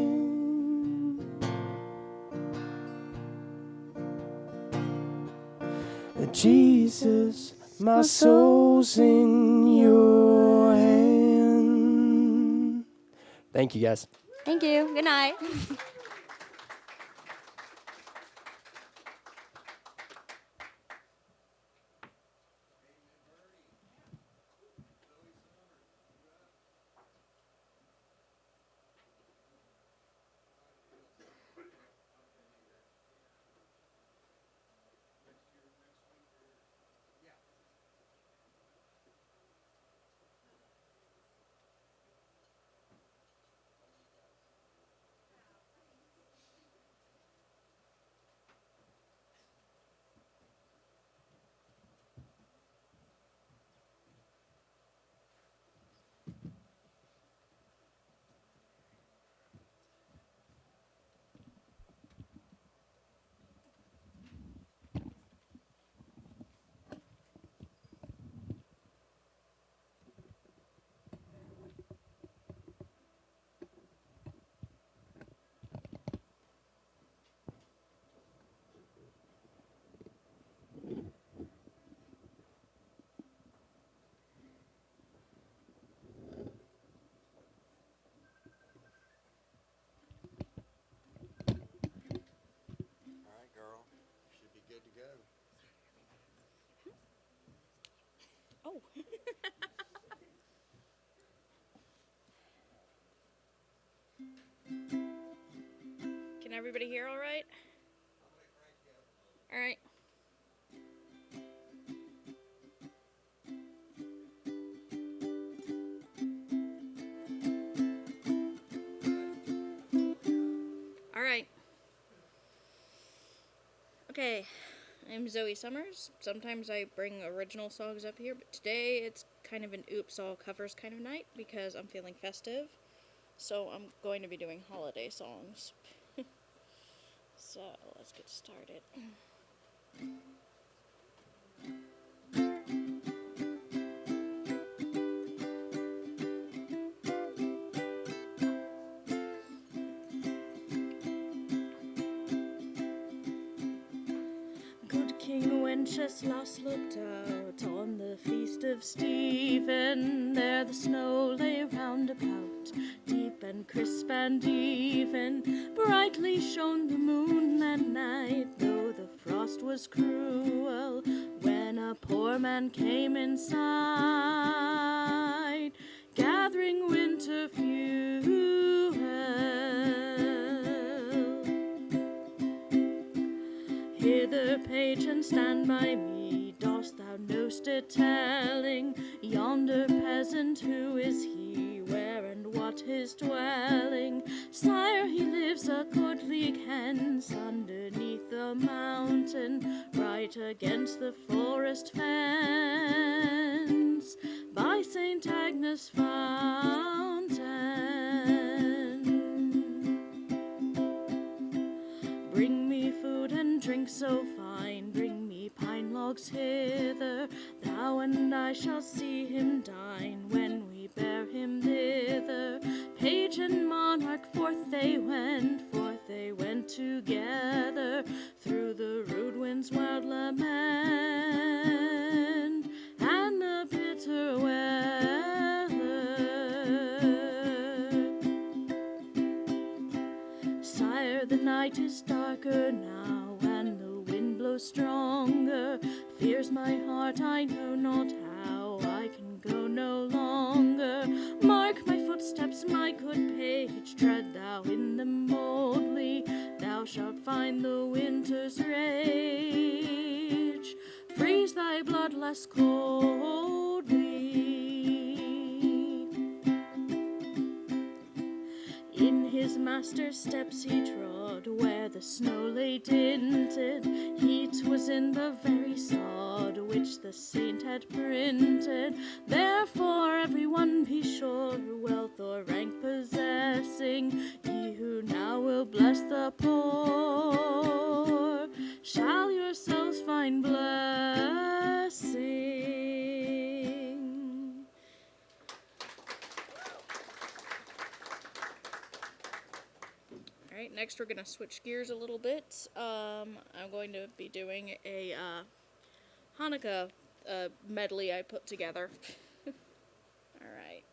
Jesus, my soul's in your hand. Thank you, guys. Thank you. Good night. All right, girl. Should be good to go. Oh. Can everybody hear all right? All right. All right. Okay, I'm Zoe Summers. Sometimes I bring original songs up here, but today it's kind of an oops all covers kind of night because I'm feeling festive. So I'm going to be doing holiday songs. So let's get started. Good King Wenceslas looked out on the feast of Stephen. There the snow lay round about, deep and crisp and even. Brightly shone the moon that night, though the frost was cruel. When a poor man came in sight, gathering winter fuel. Hither, page, and stand by me. Dost thou knowst it telling? Yonder peasant, who is he? Where and what his dwelling? Sire, he lives a good league hence, underneath the mountain, right against the forest fence, by St. Agnes' fountain. Bring me food and drink so fine, bring me pine logs hither. Thou and I shall see him dine when we bear him thither. Page and monarch, forth they went together, through the rude wind's wild lament and the bitter weather. Sire, the night is darker now, and the wind blows stronger. Fears my heart, I know not how I can go no longer. Mark my footsteps, my good page, tread thou in them boldly. Thou shalt find the winter's rage, freeze thy blood less coldly. In his master's steps he trod, where the snow lay dinted. Heat was in the very sod, which the saint had printed. Therefore everyone be sure, wealth or rank possessing, ye who now will bless the poor, shall yourselves find blessing. Alright, next we're going to switch gears a little bit. I'm going to be doing a Hanukkah medley I put together. Alright.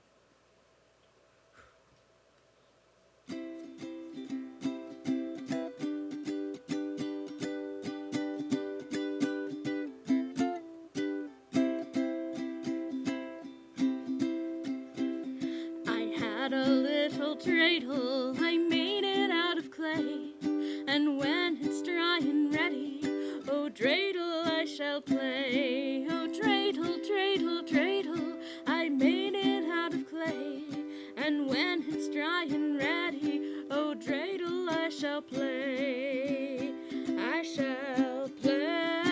dreidel, I made it out of clay. And when it's dry and ready, oh dreidel I shall play. Oh dreidel, dreidel, dreidel, I made it out of clay. And when it's dry and ready, oh dreidel I shall play. I shall play.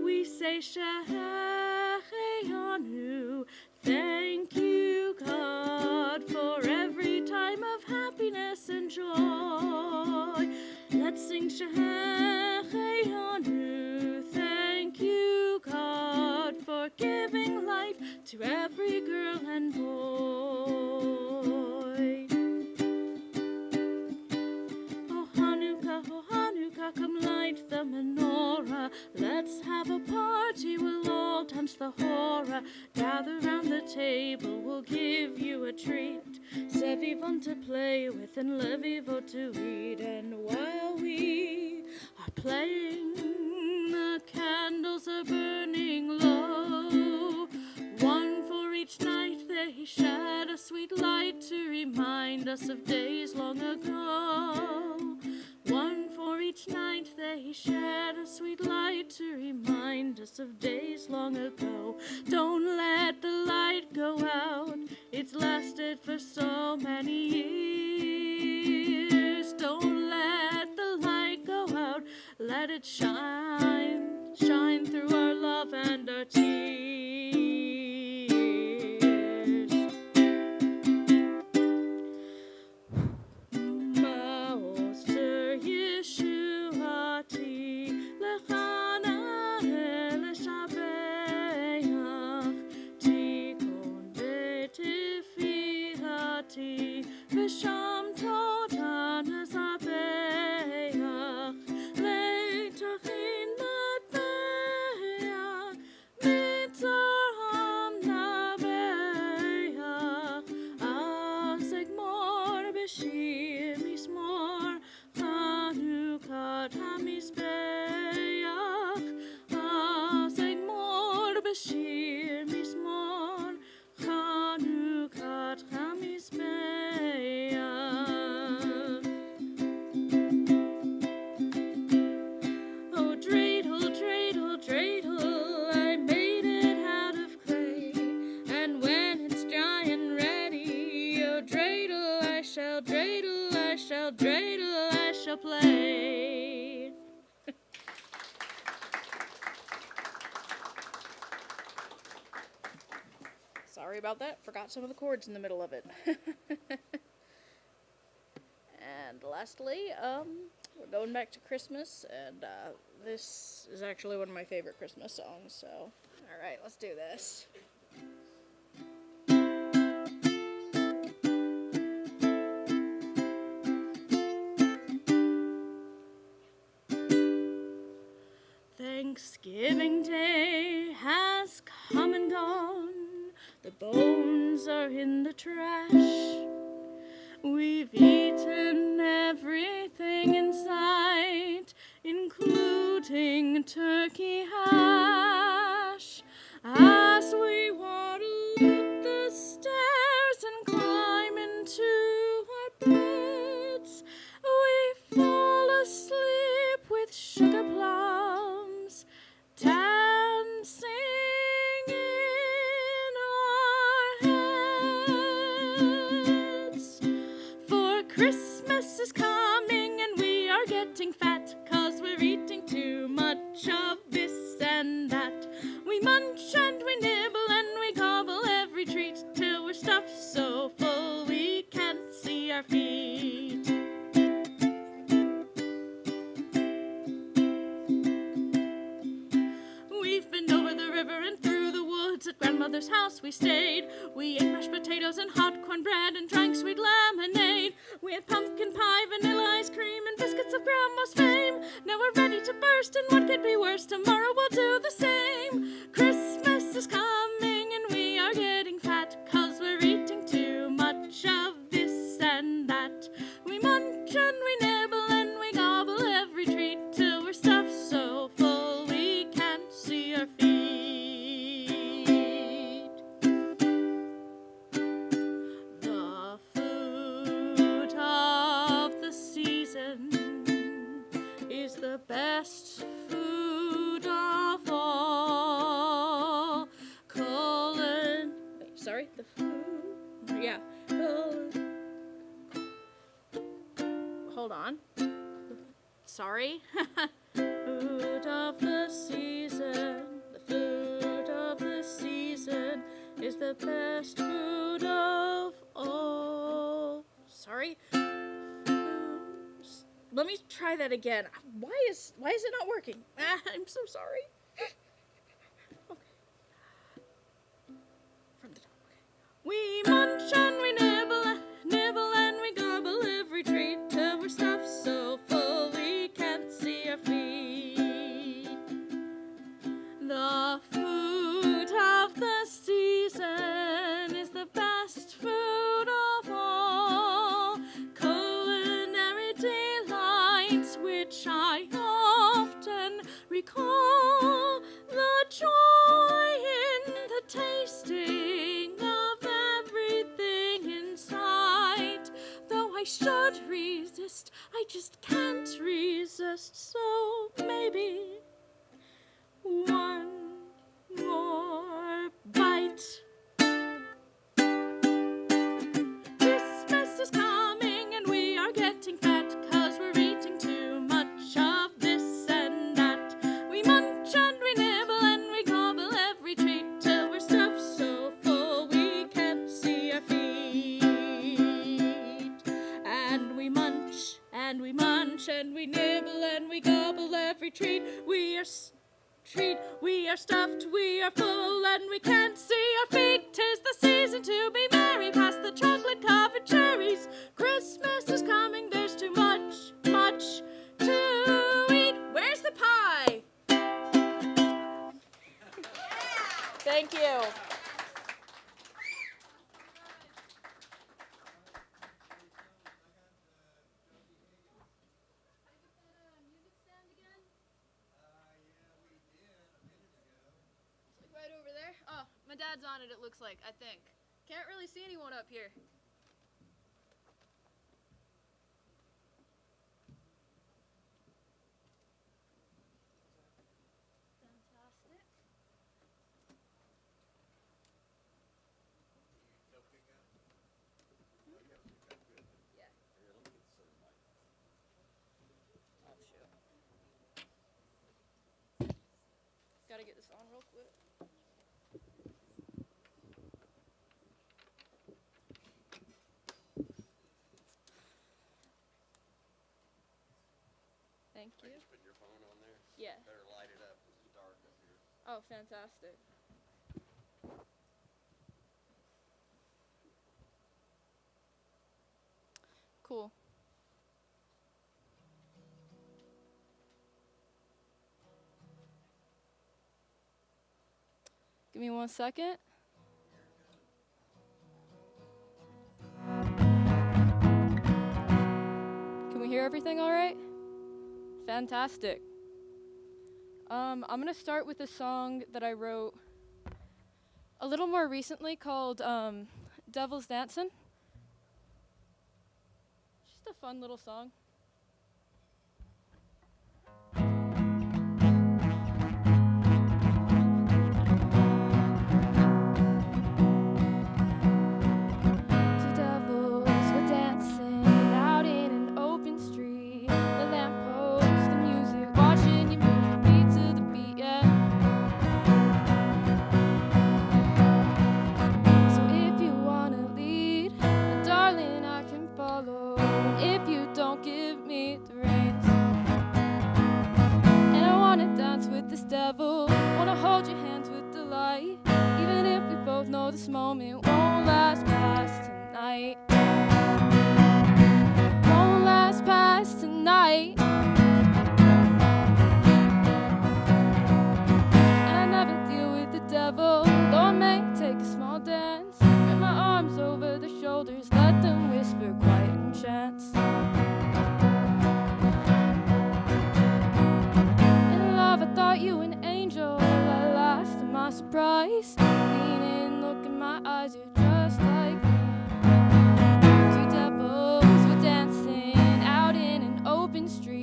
We say Shehecheyanu, thank you God for every time of happiness and joy. Let's sing Shehecheyanu, thank you God for giving life to every girl and boy. Oh Hanukkah, come light the menorah. Let's have a party, we'll all dance the hora. Gather round the table, we'll give you a treat. Sevivon to play with and levivot to eat. And while we are playing, the candles are burning low. One for each night they shed a sweet light to remind us of days long ago. One for each night they shed a sweet light to remind us of days long ago. Don't let the light go out, it's lasted for so many years. Don't let the light go out, let it shine, shine through our love and our tears. Maoster Yeshuati lechana eleshabeach tikon betifilati v'sham todan esabeach leitachin matbeach mitzarham nabeach azegmor b'shir mismor Chanukat hamizbeach azegmor b'shir mismor Chanukat hamizbeach. Oh dreidel, dreidel, dreidel, I made it out of clay. And when it's dry and ready, oh dreidel I shall, dreidel I shall, dreidel I shall play. Sorry about that. Forgot some of the chords in the middle of it. And lastly, we're going back to Christmas, and this is actually one of my favorite Christmas songs, so alright, let's do this. Thanksgiving Day has come and gone. The bones are in the trash. We've eaten everything in sight, including turkey hash. As we waddle up the stairs and climb into our beds, we fall asleep with sugar plums dancing in our heads. For Christmas is coming and we are getting fat, 'cause we're eating too much of this and that. We munch and we nibble and we gobble every treat till we're stuffed so full we can't see our feet. We've been over the river and through the woods. At grandmother's house we stayed. We ate mashed potatoes and hot cornbread and drank sweet lemonade. We had pumpkin pie, vanilla ice cream, and biscuits of grandma's fame. Now we're ready to burst, and what could be worse? Tomorrow we'll do the same. Christmas is coming and we are getting fat, 'cause we're eating too much of this and that. We munch and we nibble and we gobble every treat till we're stuffed so full we can't see our feet. on. Sorry. Food of the season, the food of the season is the best food of all. Sorry. Let me try that again. Why is it not working? I'm so sorry. Okay. From the top. Okay. We munch and we nibble and we gobble every treat till we're stuffed so full we can't see our feet. The food of the season is the best food of all. Culinary delights which I often recall. The joy in the tasting of everything in sight. Though I should resist, I just can't resist. So maybe one more bite. Christmas is coming and we are getting fat 'cause we're eating too much of this and that. We munch and we nibble and we gobble every treat till we're stuffed so full we can't see our feet. And we munch and we munch and we nibble and we gobble every treat. We are stuffed, we are full, and we can't see our feet. 'Tis the season to be merry, past the chocolate-covered cherries. Christmas is coming, there's too much to eat. Where's the pie? Thank you. Right over there? Oh, my dad's on it looks like, I think. Can't really see anyone up here. Fantastic. Yeah. Oh, shoot. Gotta get this on real quick. Thank you. I just put your phone on there? Yeah. Better light it up because it's dark up here. Oh, fantastic. Cool. Give me 1 second. Can we hear everything all right? Fantastic. I'm gonna start with a song that I wrote a little more recently called Devil's Dancin'. Just a fun little song. Two devils were dancing out in an open street. The lamppost, the music, watching you move your feet to the beat, yeah. So if you wanna lead, then darling, I can follow. And if you don't, give me the reins. And I wanna dance with this devil, wanna hold your hands with delight. Even if we both know this moment won't last past tonight. Won't last past tonight. And I never deal with the devil, though I may take a small dance. Spread my arms over their shoulders, let them whisper quiet enchants. In love, I thought you an angel. At last, to my surprise, lean in, look in my eyes, you're just like me. Two devils were dancing out in an open street.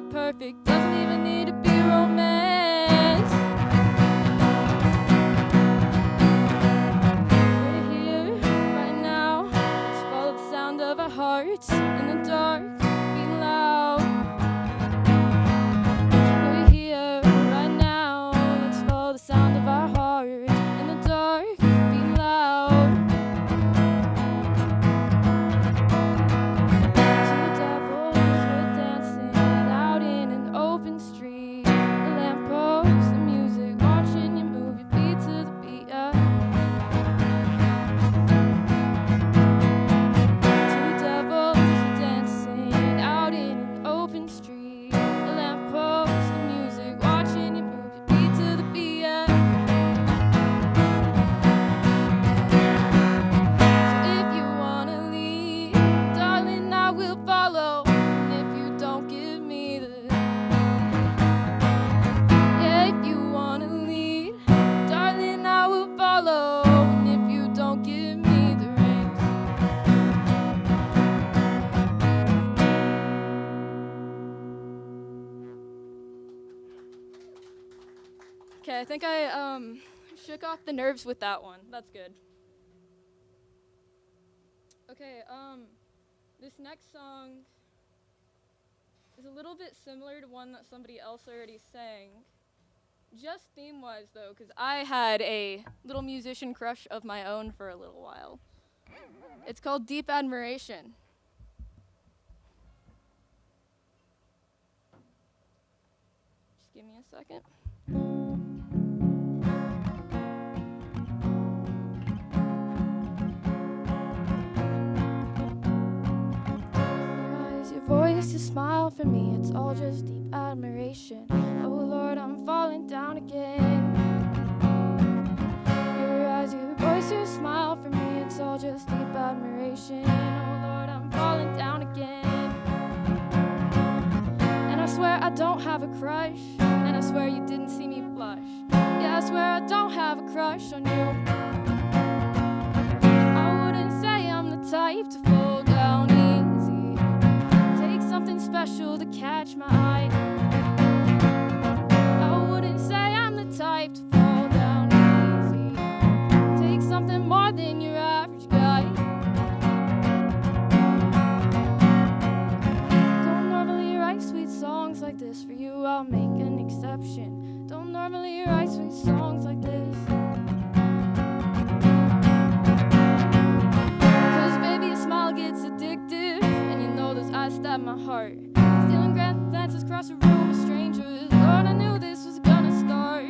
perfect, doesn't even need to be romance. We're here right now, let's follow the sound of our hearts in the dark, be loud. We're here right now, let's follow the sound of our hearts in the dark, be loud. Two devils were dancing out in an open street. The lamppost, the music, watching you move your feet to the beat. Yeah. Two devils were dancing out in an open street. The lamppost, the music, watching you move your feet to the beat. Yeah. So if you wanna leave, darling, I will follow. And if you don't give me the, yeah, if you wanna lead, darling, I will follow. And if you don't give me the reins. Okay, I think I shook off the nerves with that one. That's good. Okay, this next song is a little bit similar to one that somebody else already sang. Just theme-wise, though, because I had a little musician crush of my own for a little while. It's called Deep Admiration. Just give me a second. Your eyes, your voice, your smile for me, it's all just deep admiration. Oh Lord, I'm falling down again. Your eyes, your voice, your smile for me, it's all just deep admiration. Oh Lord, I'm falling down again. And I swear I don't have a crush, and I swear you didn't see me blush. Yeah, I swear I don't have a crush on you. I wouldn't say I'm the type to fall down easy. Take something special to catch my eye. I wouldn't say I'm the type to fall down easy. Take something more than your average guy. Don't normally write sweet songs like this. For you, I'll make an exception. Don't normally write sweet songs like this. 'Cause baby, a smile gets addictive, and you know those eyes stab my heart. Stealing glances across the room with strangers. Lord, I knew this was gonna start.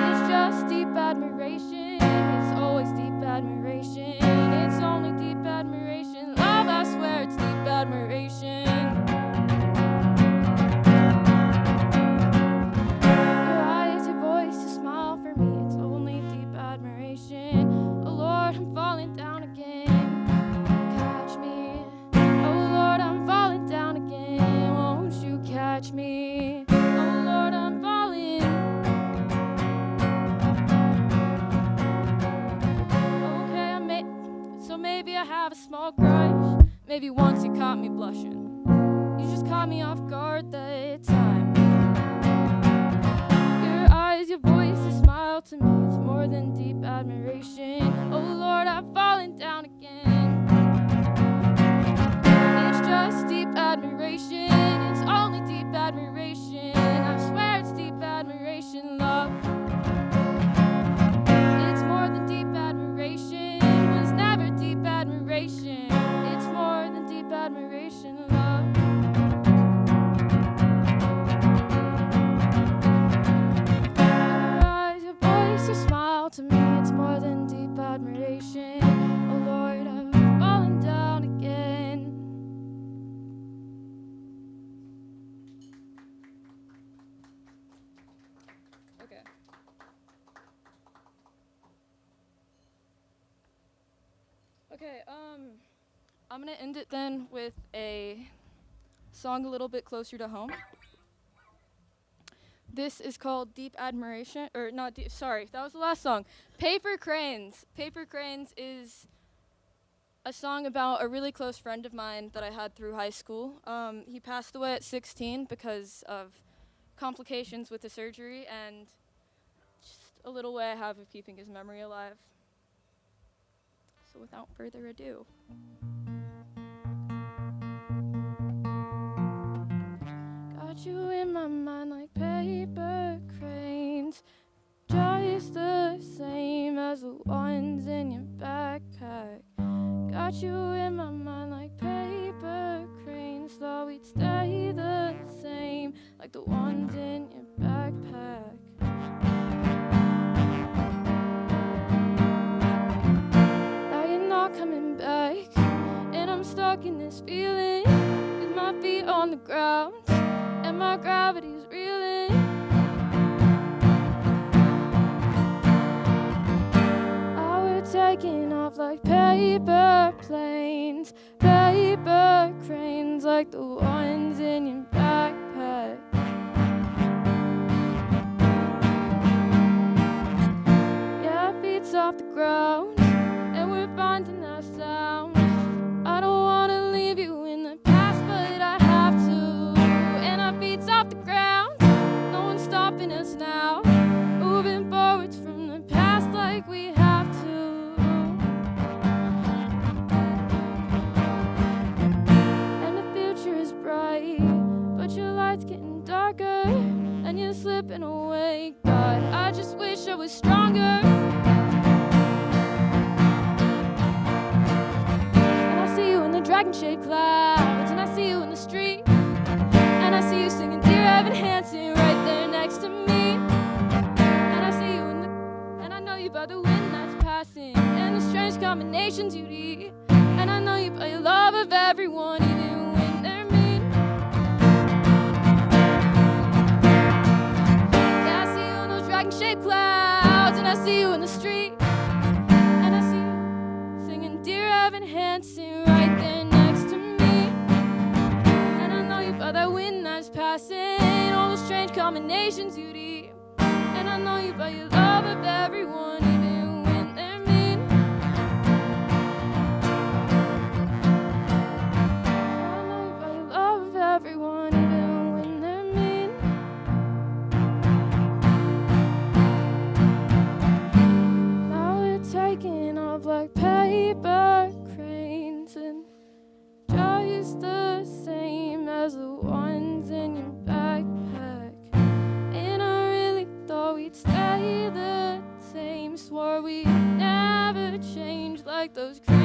It's just deep admiration. It's always deep admiration. It's only deep admiration. Love, I swear it's deep admiration. Your eyes, your voice, your smile for me, it's only deep admiration. Oh Lord, I'm falling down again. Catch me. Oh Lord, I'm falling down again. Won't you catch me? Oh Lord, I'm falling. Okay, so maybe I have a small crush. Maybe once you caught me blushing. You just caught me off guard that time. Your eyes, your voice, your smile to me, it's more than deep admiration. Oh Lord, I've fallen down again. It's just deep admiration. It's only deep admiration. I swear it's deep admiration, love. It's more than deep admiration. It was never deep admiration. It's more than deep admiration, love. Your eyes, your voice, your smile to me, it's more than deep admiration. Oh Lord, I've fallen down again. Okay. Okay, I'm gonna end it then with a song a little bit closer to home. This is called Deep Admiration, or not deep, sorry, that was the last song. Paper Cranes. Paper Cranes is a song about a really close friend of mine that I had through high school. He passed away at 16 because of complications with the surgery, and just a little way I have of keeping his memory alive. So without further ado. Got you in my mind like paper cranes, just the same as the ones in your backpack. Got you in my mind like paper cranes, thought we'd stay the same like the ones in your backpack. Now you're not coming back, and I'm stuck in this feeling with my feet on the ground and my gravity's reeling. Taking off like paper planes, paper cranes like the ones in your backpack. Yeah, feet's off the ground and we're finding our sound. I don't wanna leave you in the past, but I have to. And our feet's off the ground, no one's stopping us now. Moving forwards from the past like we have to. But your light's getting darker and you're slipping away. God, I just wish I was stronger. And I see you in the dragon-shaped clouds, and I see you in the street, and I see you singing Dear Evan Hansen right there next to me. And I see you in the, and I know you by the wind that's passing and the strange combinations you'd eat. And I know you by your love of everyone, even when they're mean. Dragon-shaped clouds, and I see you in the street, and I see you singing Dear Evan Hansen right there next to me. And I know you by that wind that's passing, all those strange combinations you'd eat. And I know you by your love of everyone, even when they're mean. I know you by your love of everyone, even when they're mean. Taking off like paper cranes and just the same as the ones in your backpack. And I really thought we'd stay the same, swore we'd never change like those cranes.